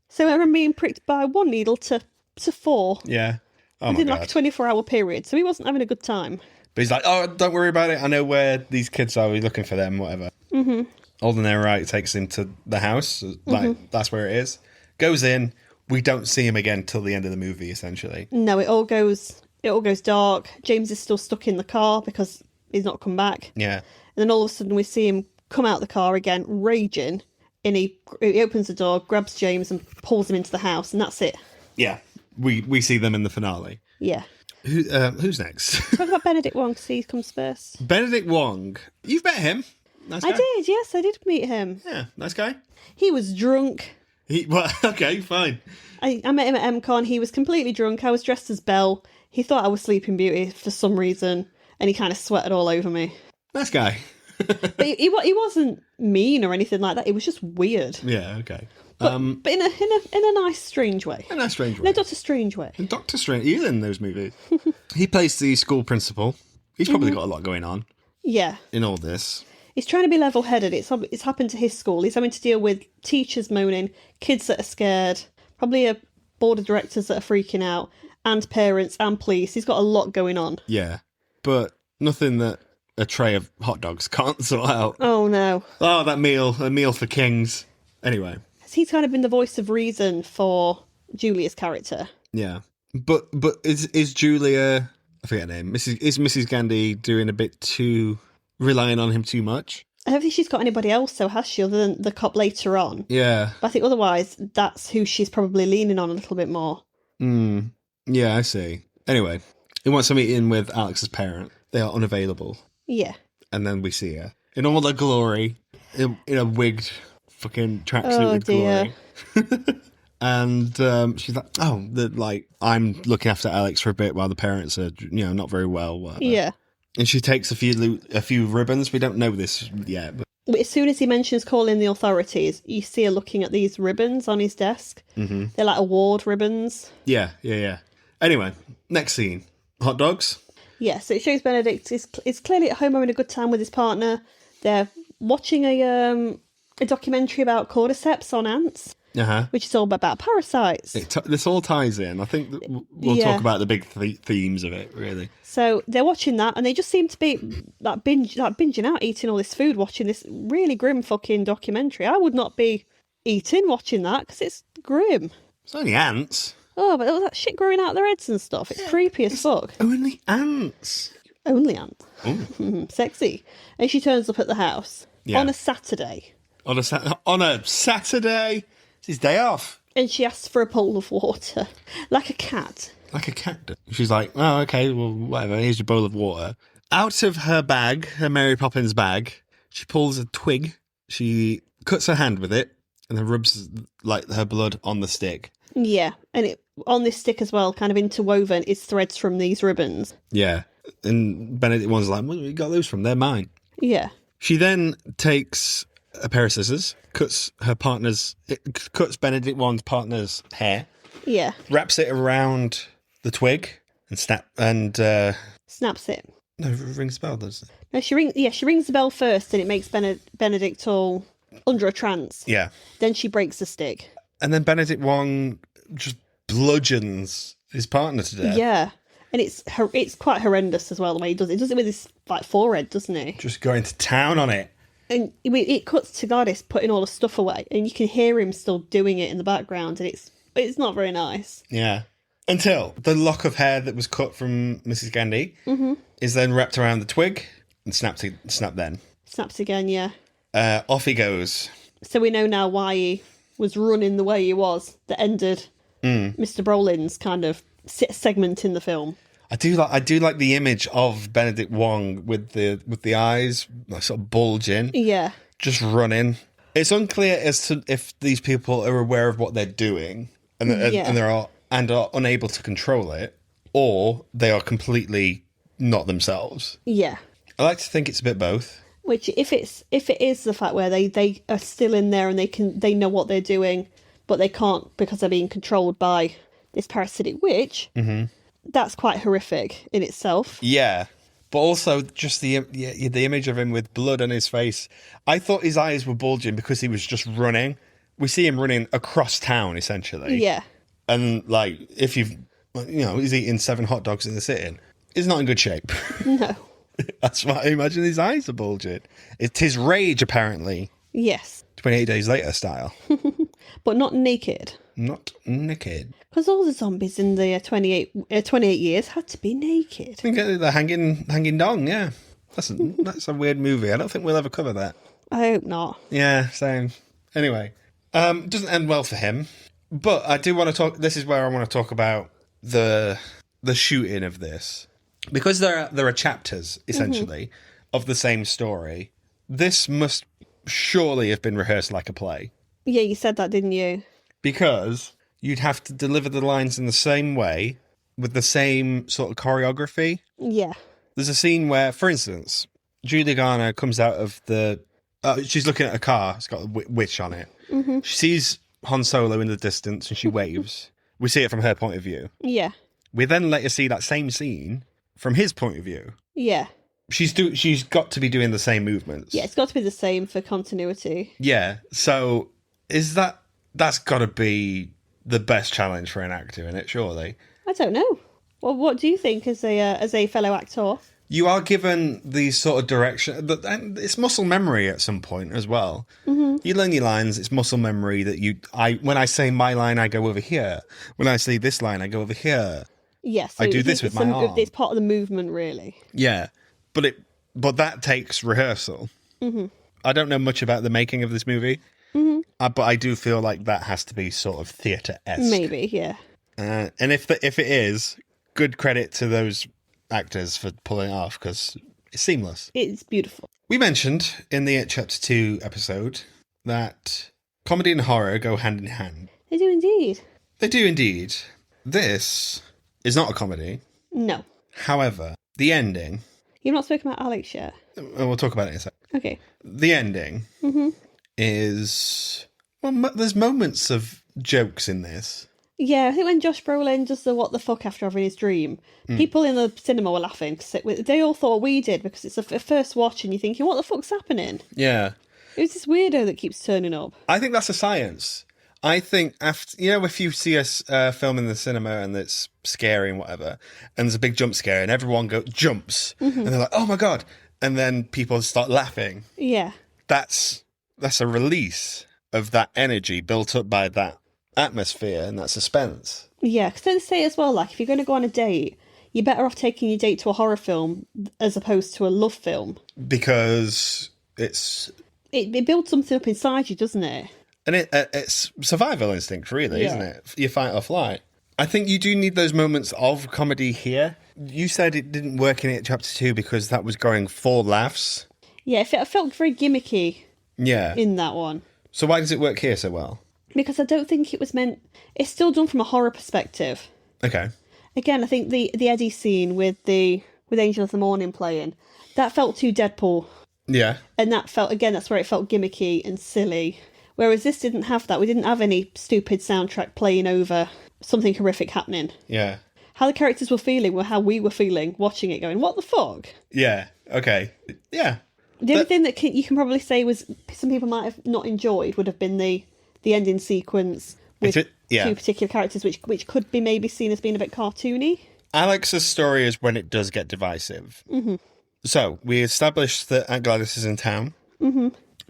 So I remember being pricked by one needle to 4. Yeah. Oh within like a 24-hour period. So he wasn't having a good time. But he's like, oh, don't worry about it. I know where these kids are. We're looking for them, whatever. Mm-hmm. Ordinary Right takes him to the house. Like, that's where it is. Goes in. We don't see him again till the end of the movie, essentially. No, it all goes it all goes dark. James is still stuck in the car because he's not come back. Yeah. And then all of a sudden we see him come out the car again, raging, and he opens the door, grabs James and pulls him into the house, and that's it. Yeah. We see them in the finale. Yeah. Who's next? Talk about Benedict Wong, because he comes first. Benedict Wong. You've met him. Nice guy. I did, yes, I did meet him. Yeah, nice guy. He was drunk. Well, okay, fine. I met him at MCon. He was completely drunk. I was dressed as Belle. He thought I was Sleeping Beauty for some reason, and he kind of sweated all over me. Nice guy. But he wasn't mean or anything like that. It was just weird. Yeah, okay. But in a nice, strange way. A nice, strange way. No, Doctor Strange way. Doctor Strange. He's in those movies. He plays the school principal. He's probably got a lot going on. Yeah. In all this. He's trying to be level-headed. It's happened to his school. He's having to deal with teachers moaning, kids that are scared, probably a board of directors that are freaking out, and parents and police. He's got a lot going on. Yeah. But nothing that a tray of hot dogs can't sort out. Oh, no. Oh, that meal. A meal for kings. Anyway. He's kind of been the voice of reason for Julia's character. Yeah. But is Julia... I forget her name. Is Mrs. Gandhi doing a bit too... relying on him too much? I don't think she's got anybody else, though, has she, other than the cop later on? Yeah. But I think otherwise, that's who she's probably leaning on a little bit more. Yeah, I see. Anyway, he wants a meeting with Alex's parent. They are unavailable. Yeah. And then we see her in all the glory, in a wigged fucking tracksuit with glory. And she's like, I'm looking after Alex for a bit while the parents are, not very well. Whatever. Yeah. And she takes a few ribbons. We don't know this yet. But as soon as he mentions calling the authorities, you see her looking at these ribbons on his desk. Mm-hmm. They're like award ribbons. Yeah. Anyway, next scene. Hot dogs? Yeah, so it shows Benedict is clearly at home having a good time with his partner. They're watching a documentary about cordyceps on ants. Which is all about parasites. This all ties in. I think that we'll talk about the big themes of it, really. So they're watching that, and they just seem to be binging out, eating all this food, watching this really grim fucking documentary. I would not be eating watching that, because it's grim. It's only ants. Oh, but all that shit growing out their heads and stuff. It's creepy as fuck. Only ants. Only ants. Sexy. And she turns up at the house on a Saturday. On a Saturday? His day off. And she asks for a bowl of water. Like a cat. Like a cat. She's like, oh, okay, well, whatever, here's your bowl of water. Out of her bag, her Mary Poppins bag, she pulls a twig, she cuts her hand with it, and then rubs, like, her blood on the stick. Yeah, and on this stick as well, kind of interwoven, is threads from these ribbons. Yeah, and Benedict Wong's like, where you got those from? They're mine. Yeah. She then takes a pair of scissors, cuts Benedict Wong's partner's hair. Yeah. Wraps it around the twig and snaps it. No, rings the bell, does it? No, she rings the bell first, and it makes Benedict all under a trance. Yeah. Then she breaks the stick. And then Benedict Wong just bludgeons his partner to death. Yeah. And it's quite horrendous as well, the way he does it. He does it with his forehead, doesn't he? Just going to town on it. And it cuts to Gladys putting all the stuff away, and you can hear him still doing it in the background, and it's not very nice. Yeah. Until the lock of hair that was cut from Mrs. Gandhi is then wrapped around the twig and snapped then. Snaps again, yeah. Off he goes. So we know now why he was running the way he was. That ended Mr. Brolin's kind of segment in the film. I do like the image of Benedict Wong with the eyes like, sort of bulging. Yeah. Just running. It's unclear as to if these people are aware of what they're doing and are unable to control it, or they are completely not themselves. Yeah. I like to think it's a bit both. Which if it is the fact where they are still in there and they know what they're doing, but they can't because they're being controlled by this parasitic witch. Mm-hmm. That's quite horrific in itself. Yeah, but also just the image of him with blood on his face. I thought his eyes were bulging because he was just running. We see him running across town, essentially. Yeah. And, like, if he's eating 7 hot dogs in the sitting, he's not in good shape. No. That's why I imagine his eyes are bulging. It's his rage, apparently. Yes. 28 Days Later style. But not naked. Not naked. Because all the zombies in the 28 years had to be naked. I think the hanging dong, yeah. That's a weird movie. I don't think we'll ever cover that. I hope not. Yeah, same. Anyway, doesn't end well for him. But I do want to talk. This is where I want to talk about the shooting of this, because there are chapters essentially of the same story. This must surely have been rehearsed like a play. Yeah, you said that, didn't you? Because you'd have to deliver the lines in the same way with the same sort of choreography. Yeah. There's a scene where, for instance, Julia Garner comes out of the. She's looking at a car. It's got a witch on it. Mm-hmm. She sees Han Solo in the distance and she waves. We see it from her point of view. Yeah. We then let you see that same scene from his point of view. Yeah. She's got to be doing the same movements. Yeah, it's got to be the same for continuity. Yeah. So that's got to be the best challenge for an actor, isn't it? Surely. I don't know. Well, what do you think as a fellow actor? You are given these sort of direction, but it's muscle memory at some point as well. Mm-hmm. You learn your lines. It's muscle memory that when I say my line, I go over here. When I say this line, I go over here. Yes, I do this with my arm. It's part of the movement, really. Yeah, but that takes rehearsal. Mm-hmm. I don't know much about the making of this movie, but I do feel like that has to be sort of theatre-esque. Maybe, yeah. And if it is, good credit to those actors for pulling it off, because it's seamless. It's beautiful. We mentioned in the It Chapter 2 episode that comedy and horror go hand in hand. They do indeed. They do indeed. This is not a comedy. No. However, the ending... You've not spoken about Alex yet. We'll talk about it in a second. Okay. The ending is... Well, there's moments of jokes in this. Yeah, I think when Josh Brolin does the what the fuck after having his dream, people in the cinema were laughing. Cause they all thought we did, because it's a first watch and you're thinking, what the fuck's happening? Yeah. It was this weirdo that keeps turning up. I think that's a science. I think after, if you see a film in the cinema and it's scary and whatever, and there's a big jump scare and everyone jumps and they're like, oh my God. And then people start laughing. Yeah. That's a release of that energy built up by that atmosphere and that suspense. Yeah, because they say as well, like, if you're going to go on a date, you're better off taking your date to a horror film as opposed to a love film. Because it builds something up inside you, doesn't it? And it's survival instinct, really, isn't it? You fight or flight. I think you do need those moments of comedy here. You said it didn't work in It Chapter 2 because that was going for laughs. Yeah, it felt very gimmicky in that one. So why does it work here so well? Because I don't think it was meant... It's still done from a horror perspective. Okay. Again, I think the Eddie scene with Angel of the Morning playing, that felt too Deadpool. Yeah. And that felt, again, that's where it felt gimmicky and silly. Whereas this didn't have that. We didn't have any stupid soundtrack playing over something horrific happening. Yeah. How the characters were feeling were how we were feeling watching it, going, what the fuck? Yeah. Okay. Yeah. The only thing that you can probably say was some people might have not enjoyed would have been the ending sequence with two particular characters, which could be maybe seen as being a bit cartoony. Alex's story is when it does get divisive. Mm-hmm. So we established that Aunt Gladys is in town,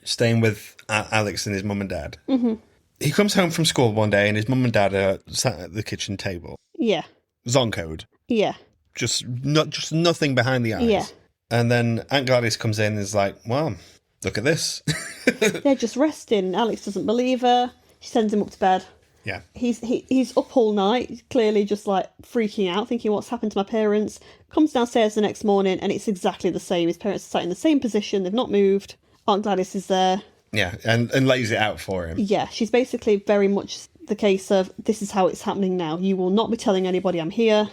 staying with Alex and his mum and dad. Mm-hmm. He comes home from school one day and his mum and dad are sat at the kitchen table. Yeah. Zoncode. Yeah. Just nothing behind the eyes. Yeah. And then Aunt Gladys comes in and is like, well, look at this. They're just resting. Alex doesn't believe her. She sends him up to bed. Yeah. He's up all night, clearly just like freaking out, thinking what's happened to my parents. Comes downstairs the next morning and it's exactly the same. His parents are sat in the same position. They've not moved. Aunt Gladys is there. Yeah, and lays it out for him. Yeah, she's basically very much the case of, this is how it's happening now. You will not be telling anybody I'm here,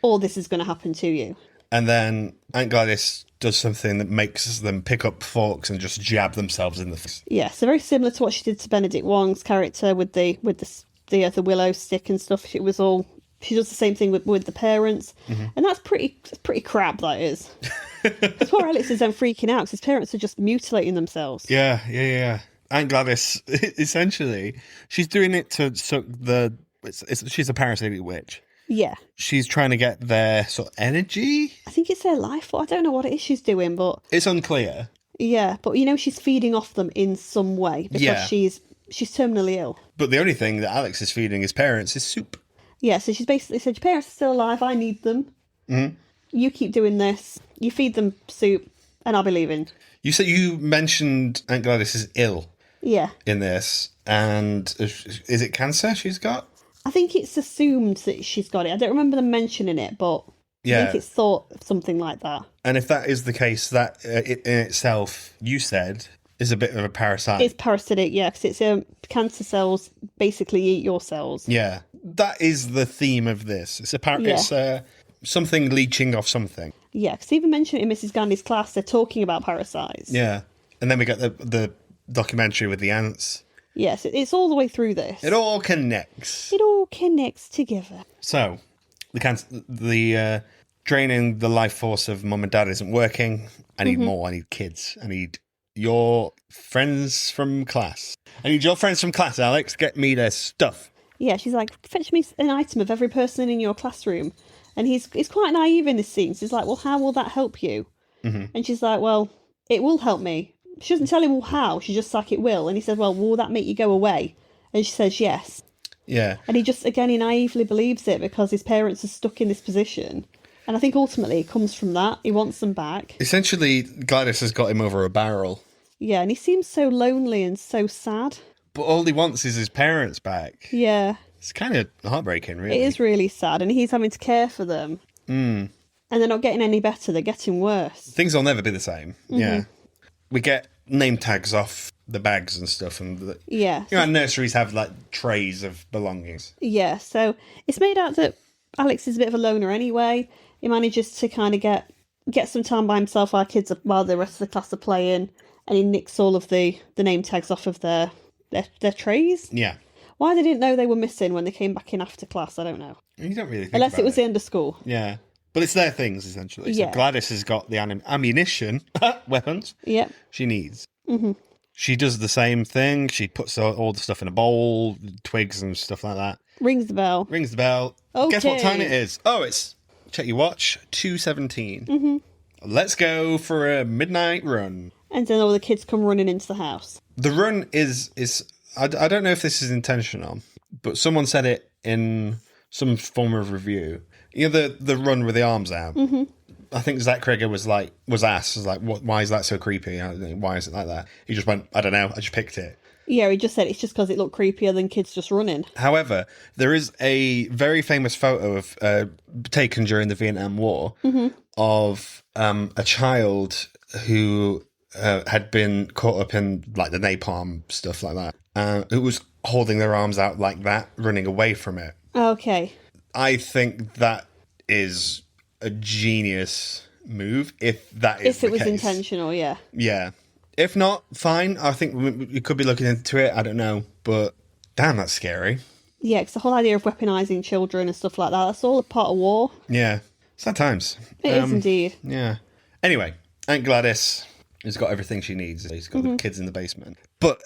or this is going to happen to you. And then Aunt Gladys does something that makes them pick up forks and just jab themselves in the face. Yeah, so very similar to what she did to Benedict Wong's character with the willow stick and stuff. She does the same thing with the parents, and that's pretty crap. That is. Because poor Alex is then freaking out because his parents are just mutilating themselves. Yeah. Aunt Gladys, essentially, she's doing it to suck she's a parasitic witch. Yeah. She's trying to get their sort of energy. I think it's their life. I don't know what it is she's doing, but... It's unclear. Yeah, but she's feeding off them in some way because she's terminally ill. But the only thing that Alex is feeding his parents is soup. Yeah, so she's basically said, your parents are still alive, I need them. Mm-hmm. You keep doing this, you feed them soup, and I'll be leaving. You mentioned Aunt Gladys is ill. Yeah. In this, and is it cancer she's got? I think it's assumed that she's got it. I don't remember them mentioning it, but I think it's thought something like that. And if that is the case, that it in itself, you said, is a bit of a parasite. It's parasitic, yeah, because it's cancer cells basically eat your cells. Yeah, that is the theme of this. It's something leeching off something. Yeah, because even mentioned in Mrs. Gandhi's class, they're talking about parasites. Yeah, and then we got the documentary with the ants. Yes, it's all the way through this. It all connects. It all connects together. So, the draining the life force of mum and dad isn't working. I need more. I need kids. I need your friends from class. I need your friends from class, Alex. Get me their stuff. Yeah, she's like, fetch me an item of every person in your classroom. And he's quite naive in this scene. So he's like, well, how will that help you? Mm-hmm. And she's like, well, it will help me. She doesn't tell him well, how. She's just like, it will. And he says, well, will that make you go away? And she says, yes. Yeah. And he naively believes it because his parents are stuck in this position. And I think ultimately it comes from that. He wants them back. Essentially, Gladys has got him over a barrel. Yeah, and he seems so lonely and so sad. But all he wants is his parents back. Yeah. It's kind of heartbreaking, really. It is really sad. And he's having to care for them. Mm. And they're not getting any better. They're getting worse. Things will never be the same. Mm-hmm. Yeah. We get name tags off the bags and stuff. And nurseries have like trays of belongings. Yeah, so it's made out that Alex is a bit of a loner anyway. He manages to kind of get some time by himself while the rest of the class are playing. And he nicks all of the name tags off of their trays. Yeah. Why they didn't know they were missing when they came back in after class, I don't know. You don't really think Unless it was the end of school. Yeah. But it's their things, essentially. So Gladys has got the ammunition, weapons, she needs. Mm-hmm. She does the same thing. She puts all the stuff in a bowl, twigs and stuff like that. Rings the bell. Okay. Guess what time it is? Oh, it's, check your watch, 2:17. Mm-hmm. Let's go for a midnight run. And then all the kids come running into the house. The run is I don't know if this is intentional, but someone said it in some form of review. You know, the run with the arms out. Mm-hmm. I think Zach Cregger was asked, why is that so creepy? Why is it like that? He just went, I don't know, I just picked it. Yeah, he just said it's just because it looked creepier than kids just running. However, there is a very famous photo of taken during the Vietnam War of a child who had been caught up in like the napalm stuff like that. Who was holding their arms out like that, running away from it. Okay. I think that is a genius move, if that is the case. If it was intentional, yeah. Yeah. If not, fine. I think we could be looking into it. I don't know. But damn, that's scary. Yeah, because the whole idea of weaponising children and stuff like that, that's all a part of war. Yeah. Sad times. It is indeed. Yeah. Anyway, Aunt Gladys has got everything she needs. She's got the kids in the basement. But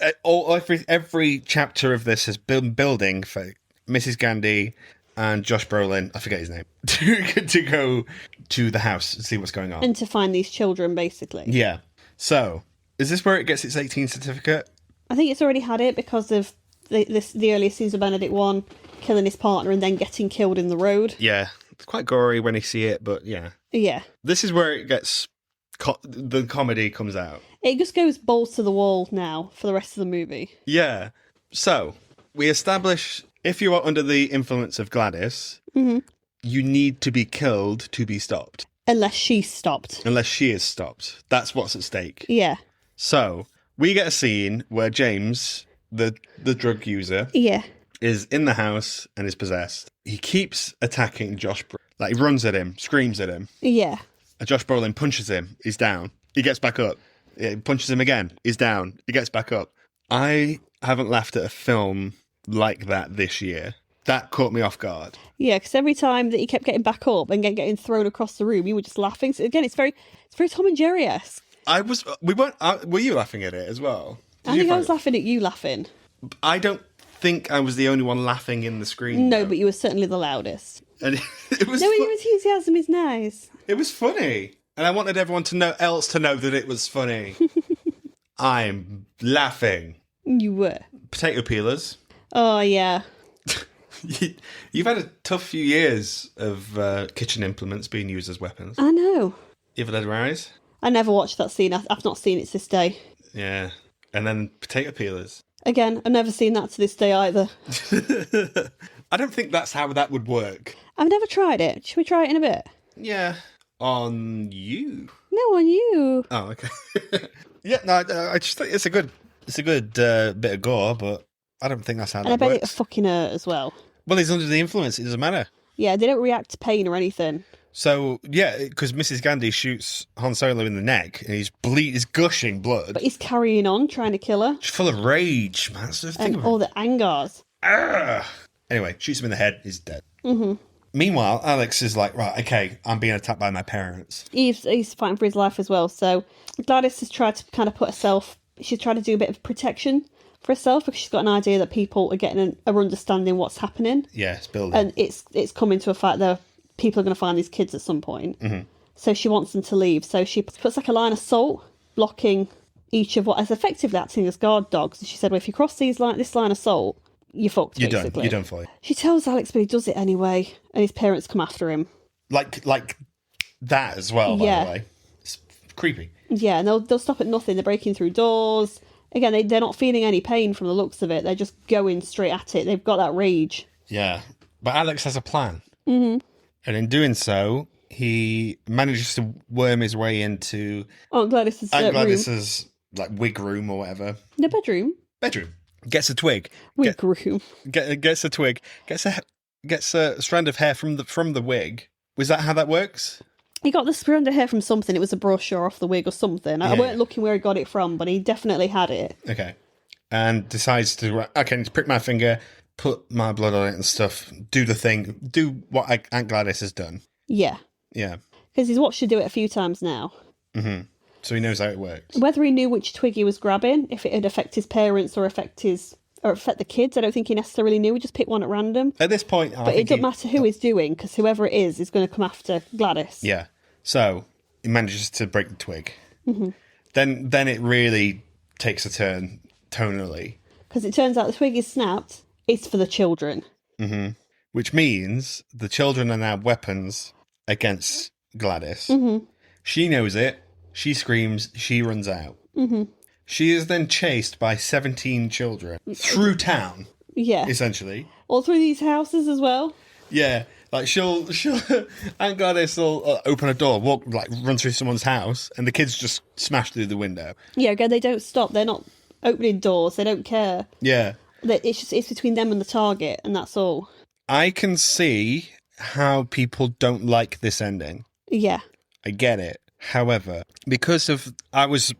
every chapter of this has been building for Mrs. Gandhi and Josh Brolin, I forget his name, to go to the house and see what's going on. And to find these children, basically. Yeah. So, is this where it gets its 18 certificate? I think it's already had it because of the earlier Caesar Benedict one, killing his partner and then getting killed in the road. Yeah. It's quite gory when you see it, but yeah. Yeah. This is where it gets... the comedy comes out. It just goes balls to the wall now for the rest of the movie. Yeah. So, we establish... If you are under the influence of Gladys, you need to be killed to be stopped. Unless she's stopped. Unless she is stopped. That's what's at stake. Yeah. So, we get a scene where James, the drug user, is in the house and is possessed. He keeps attacking Josh Brolin. Like, he runs at him, screams at him. Yeah. And Josh Brolin punches him. He's down. He gets back up. He punches him again. He's down. He gets back up. I haven't laughed at a film like that this year. That caught me off guard. Yeah, because every time that he kept getting back up and getting thrown across the room, you were just laughing. So again, it's very Tom and Jerry-esque. Were you laughing at it as well? I think I was laughing at you laughing. I don't think I was the only one laughing in the screen. No, but you were certainly the loudest. And it was your enthusiasm is nice. It was funny. And I wanted everyone to know that it was funny. I'm laughing. You were. Potato peelers. Oh, yeah. You've had a tough few years of kitchen implements being used as weapons. I know. You ever let her eyes? I never watched that scene. I've not seen it to this day. Yeah. And then potato peelers. Again, I've never seen that to this day either. I don't think that's how that would work. I've never tried it. Should we try it in a bit? Yeah. On you. No, on you. Oh, okay. Yeah, no, I just think it's a good bit of gore, but I don't think that's how And that I bet works. it fucking hurt as well. Well, he's under the influence. It doesn't matter. Yeah, they don't react to pain or anything. So, yeah, because Mrs. Gandhi shoots Han Solo in the neck, and he's gushing blood. But he's carrying on, trying to kill her. She's full of rage, man. That's the thing And about all the angers. Anyway, shoots him in the head. He's dead. Mm-hmm. Meanwhile, Alex is like, right, okay, I'm being attacked by my parents. He's fighting for his life as well. So Gladys has tried to kind of put herself... She's trying to do a bit of protection for herself because she's got an idea that people are getting are understanding what's happening. Yeah, it's building. And it's coming to a fact that people are going to find these kids at some point. Mm-hmm. So she wants them to leave. So she puts like a line of salt blocking each of what is effectively acting as guard dogs. And she said, well, if you cross this line of salt, you're fucked, basically. You're done for it. She tells Alex, but he does it anyway. And his parents come after him. Like that as well, by the way. It's creepy. Yeah, and they'll stop at nothing. They're breaking through doors. Again, they're not feeling any pain from the looks of it. They're just going straight at it. They've got that rage. Yeah. But Alex has a plan. Mm-hmm. And in doing so, he manages to worm his way into Aunt Gladys's Gladys's like wig room or whatever. No, bedroom. Gets a twig. Wig room. Gets a twig. Gets a strand of hair from the wig. Was that how that works? He got the strand of hair from something. It was a brush or off the wig or something. I weren't looking where he got it from, but he definitely had it. Okay. And decides to, just prick my finger, put my blood on it and stuff, do the thing, do what Aunt Gladys has done. Yeah. Yeah. Because he's watched her do it a few times now. Mm-hmm. So he knows how it works. Whether he knew which twig he was grabbing, if it would affect his parents or affect the kids, I don't think he necessarily knew. He just picked one at random. At this point, but it doesn't matter who he's doing, because whoever it is going to come after Gladys. Yeah. So he manages to break the twig. Mm-hmm. Then it really takes a turn tonally. Because it turns out the twig is snapped. It's for the children. Mm-hmm. Which means the children are now weapons against Gladys. Mm-hmm. She knows it. She screams. She runs out. Mm-hmm. She is then chased by 17 children through town. Yeah. Essentially. All through these houses as well. Yeah. Like she'll Aunt Gladys will open a door, run through someone's house, and the kids just smash through the window. Yeah, again, they don't stop. They're not opening doors. They don't care. Yeah. It's between them and the target, and that's all. I can see how people don't like this ending. Yeah. I get it. However, because I was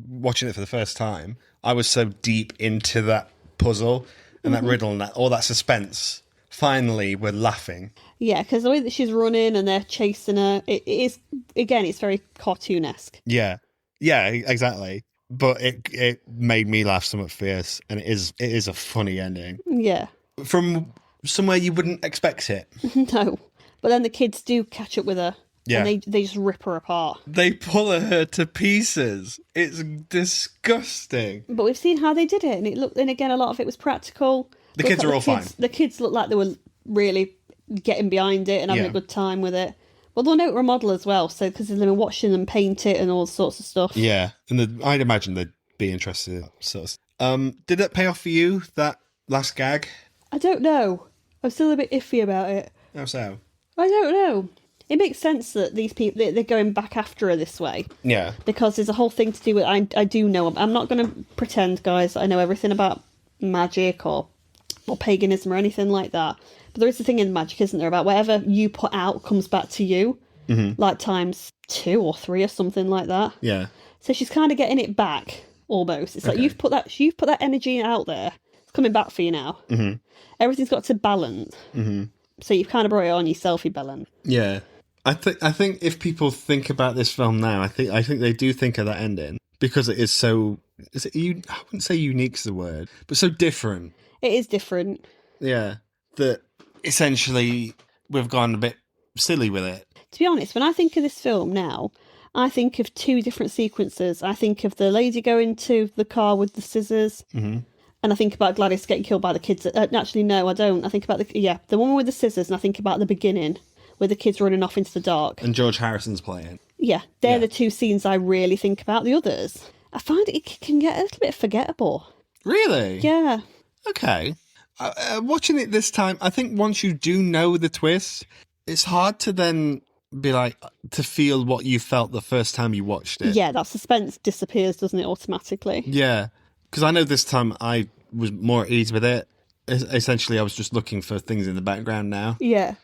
watching it for the first time, I was so deep into that puzzle and that riddle and all that suspense. Finally, we're laughing. Yeah, because the way that she's running and they're chasing her, it is, again, it's very cartoonesque. Yeah. Yeah, exactly. But it made me laugh somewhat fierce, and it is a funny ending. Yeah. From somewhere you wouldn't expect it. No. But then the kids do catch up with her. Yeah. And they just rip her apart. They pull her to pieces. It's disgusting. But we've seen how they did it, and again, a lot of it was practical. The kids are all fine. The kids looked like they were really getting behind it and having a good time with it. Well, they'll know it were a model as well, so because they've been watching them paint it and all sorts of stuff. Yeah, and I'd imagine they'd be interested in that sort of. Did that pay off for you, that last gag? I don't know. I'm still a bit iffy about it. How so? I don't know. It makes sense that these people, they're going back after her this way. Yeah. Because there's a whole thing to do with, I do know, I'm not going to pretend, guys, that I know everything about magic or paganism or anything like that. But there is a thing in magic, isn't there, about whatever you put out comes back to you, like times 2 or 3 or something like that. Yeah. So she's kind of getting it back, almost. It's like you've put that energy out there. It's coming back for you now. Mm-hmm. Everything's got to balance. Mm-hmm. So you've kind of brought it on yourself, Belen. Yeah. I think if people think about this film now, I think they do think of that ending because it is so. I wouldn't say unique's the word, but so different. It is different. Yeah, that essentially we've gone a bit silly with it. To be honest, when I think of this film now, I think of 2 different sequences. I think of the lady going to the car with the scissors, And I think about Gladys getting killed by the kids. Actually, no, I don't. I think about the woman with the scissors, and I think about the beginning with the kids running off into the dark. And George Harrison's playing. Yeah, they're the two scenes I really think about. The others, I find it can get a little bit forgettable. Really? Yeah. Okay. Watching it this time, I think once you do know the twist, it's hard to then be like, to feel what you felt the first time you watched it. Yeah, that suspense disappears, doesn't it, automatically? Yeah. Because I know this time I was more at ease with it. Essentially, I was just looking for things in the background now. Yeah.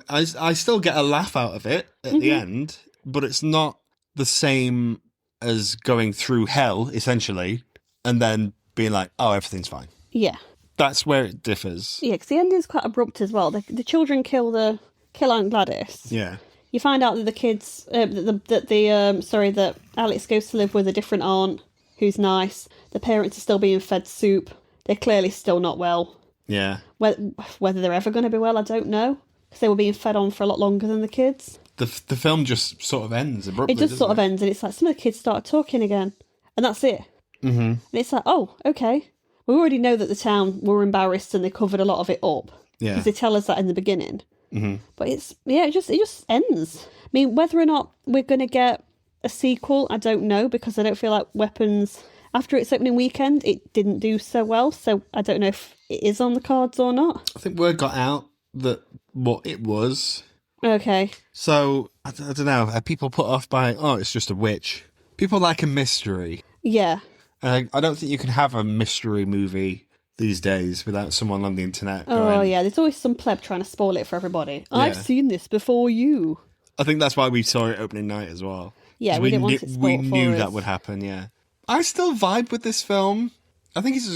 I still get a laugh out of it at the end, but it's not the same as going through hell, essentially, and then being like, oh, everything's fine. Yeah. That's where it differs. Yeah, because the ending's quite abrupt as well. The children kill Aunt Gladys. Yeah. You find out that the kids, that Alex goes to live with a different aunt who's nice. The parents are still being fed soup. They're clearly still not well. Yeah. Whether they're ever going to be well, I don't know. Because they were being fed on for a lot longer than the kids. The film just sort of ends abruptly. It just sort of ends, and it's like some of the kids start talking again. And that's it. Mm-hmm. And it's like, oh, okay. We already know that the town were embarrassed and they covered a lot of it up. Yeah. Because they tell us that in the beginning. Mm-hmm. But it just ends. I mean, whether or not we're going to get a sequel, I don't know, because I don't feel like Weapons, after its opening weekend, it didn't do so well. So I don't know if it is on the cards or not. I think word got out that what it was. Okay. So, I don't know, are people put off by, oh, it's just a witch? People like a mystery. Yeah. I don't think you can have a mystery movie these days without someone on the internet going... Oh, yeah, there's always some pleb trying to spoil it for everybody. Yeah. I've seen this before you. I think that's why we saw it opening night as well. Yeah, we didn't want it spoiled we for knew us. that would happen, yeah. I still vibe with this film. I think it's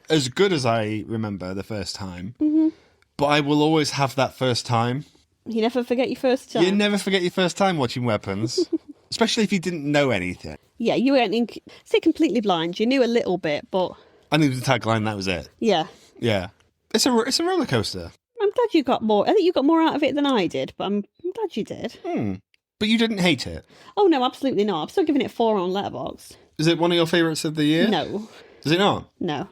as good as I remember the first time. Mm-hmm. But I will always have that first time. You never forget your first time. You never forget your first time watching Weapons. Especially if you didn't know anything. Yeah, you weren't say completely blind. You knew a little bit, but... I knew the tagline, that was it. Yeah. Yeah. It's a roller coaster. I'm glad you got more. I think you got more out of it than I did, but I'm glad you did. But you didn't hate it? Oh, no, absolutely not. I'm still giving it 4 on Letterboxd. Is it one of your favourites of the year? No. Is it not? No.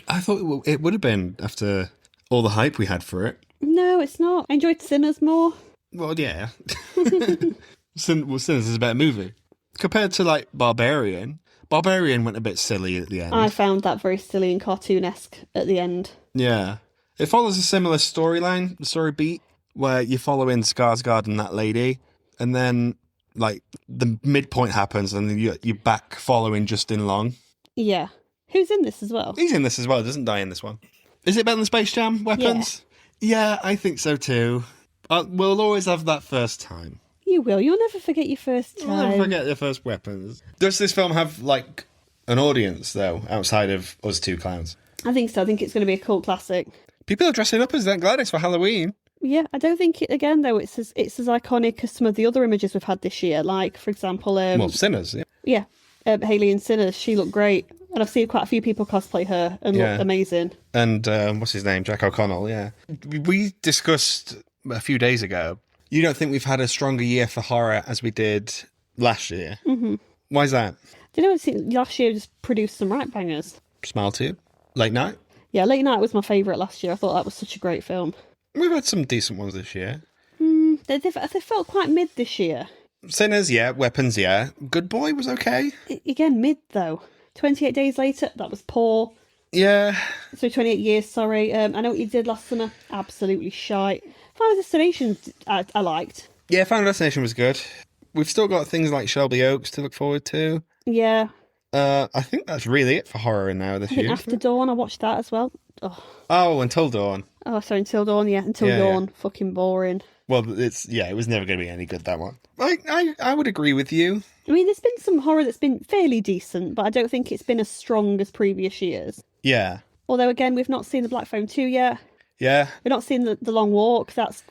I thought it would have been after all the hype we had for it. No, it's not. I enjoyed Sinners more. Well, yeah. Sinners is a better movie. Compared to, like, Barbarian. Barbarian went a bit silly at the end. I found that very silly and cartoonesque at the end. Yeah. It follows a similar storyline, story beat, where you follow in Skarsgård and that lady, and then, like, the midpoint happens, and then you're back following Justin Long. Yeah. Who's in this as well? He's in this as well, doesn't die in this one. Is it better than Space Jam, Weapons? Yeah, I think so too. We'll always have that first time. You will. You'll never forget your first time. I'll never forget your first Weapons. Does this film have, like, an audience, though, outside of us two clowns? I think so. I think it's going to be a cult classic. People are dressing up as Aunt Gladys for Halloween. Yeah, I don't think it, again, though, it's as iconic as some of the other images we've had this year. Like, for example... Sinners, yeah. Yeah, Hayley in Sinners. She looked great. And I've seen quite a few people cosplay her and look amazing. And, what's his name? Jack O'Connell, yeah. We discussed a few days ago, you don't think we've had a stronger year for horror as we did last year? Mm-hmm. Why is that? Do you know, last year just produced some right bangers. Smile Tube? Late Night? Yeah, Late Night was my favourite last year. I thought that was such a great film. We've had some decent ones this year. They felt quite mid this year. Sinners, yeah. Weapons, yeah. Good Boy was okay. Again, mid, though. 28 Days Later, that was poor. Yeah. So 28 Years, sorry. I know what you did last summer. Absolutely shite. Final Destination, I liked. Yeah, Final Destination was good. We've still got things like Shelby Oaks to look forward to. Yeah. I think that's really it for horror now this year. After Dawn, I watched that as well. Oh, Until Dawn. Oh, sorry, Until Dawn, yeah. Until Dawn. Yeah. Fucking boring. Well, it was never going to be any good, that one. I would agree with you. I mean, there's been some horror that's been fairly decent, but I don't think it's been as strong as previous years. Yeah. Although, again, we've not seen The Black Phone 2 yet. Yeah. We've not seen the Long Walk. That's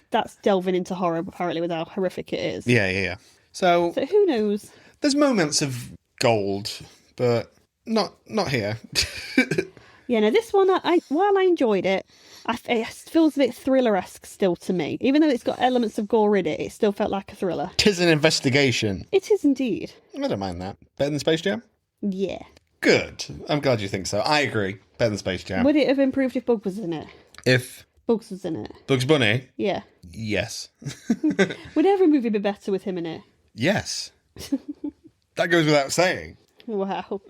delving into horror, apparently, with how horrific it is. Yeah. So who knows? There's moments of gold, but not here. Yeah, no, this one, while I enjoyed it, it feels a bit thriller-esque still to me. Even though it's got elements of gore in it, it still felt like a thriller. 'Tis an investigation. It is indeed. I don't mind that. Better than Space Jam? Yeah. Good. I'm glad you think so. I agree. Better than Space Jam. Would it have improved if Bugs was in it? If Bugs was in it. Bugs Bunny? Yeah. Yes. Would every movie be better with him in it? Yes. That goes without saying. Wow.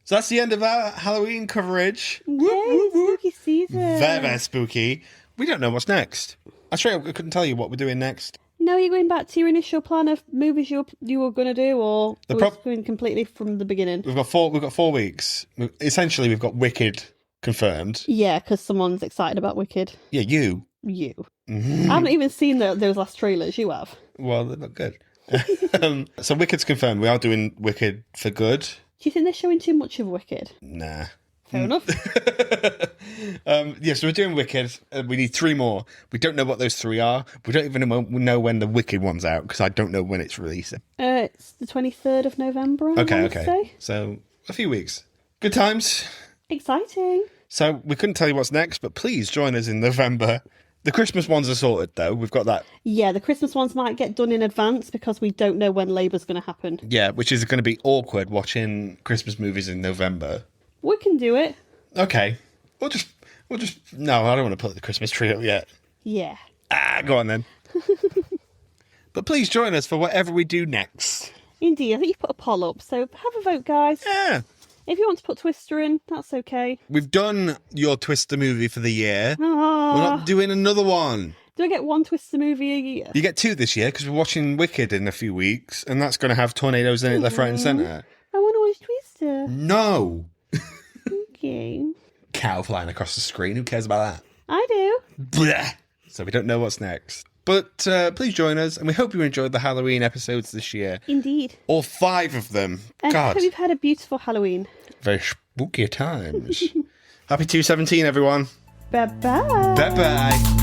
So that's the end of our Halloween coverage. Yay, spooky season. Very, very spooky. We don't know what's next. I couldn't tell you what we're doing next. No, you're going back to your initial plan of movies you were going to do, or going completely from the beginning? We've got 4 weeks. Essentially, we've got Wicked confirmed. Yeah, because someone's excited about Wicked. Yeah, you. Mm-hmm. I haven't even seen those last trailers. You have. Well, they look good. So Wicked's confirmed. We are doing Wicked for good. Do you think they're showing too much of Wicked? Nah. Fair enough. So we're doing Wicked. We need 3 more. We don't know what those 3 are. We don't even know when the Wicked one's out, because I don't know when it's releasing. It's the 23rd of November, Okay. Say. So a few weeks. Good times. Exciting. So we couldn't tell you what's next, but please join us in November. The Christmas ones are sorted, though. We've got that. Yeah, the Christmas ones might get done in advance because we don't know when Labour's going to happen. Yeah, which is going to be awkward watching Christmas movies in November. We can do it. Okay. We'll just. No, I don't want to put the Christmas tree up yet. Yeah. Go on then. But please join us for whatever we do next. Indeed, I think you put a poll up, so have a vote, guys. Yeah. If you want to put Twister in, that's okay. We've done your Twister movie for the year. Aww. We're not doing another one. Do I get 1 Twister movie a year? You get 2 this year because we're watching Wicked in a few weeks, and that's going to have tornadoes in it left, right, and centre. I want to watch Twister. No. Okay. Cow flying across the screen. Who cares about that? I do. Blech. So we don't know what's next. But please join us, and we hope you enjoyed the Halloween episodes this year. Indeed. All 5 of them. And God. I hope you've had a beautiful Halloween. Very spooky times. Happy 2/17, everyone. Bye-bye. Bye-bye.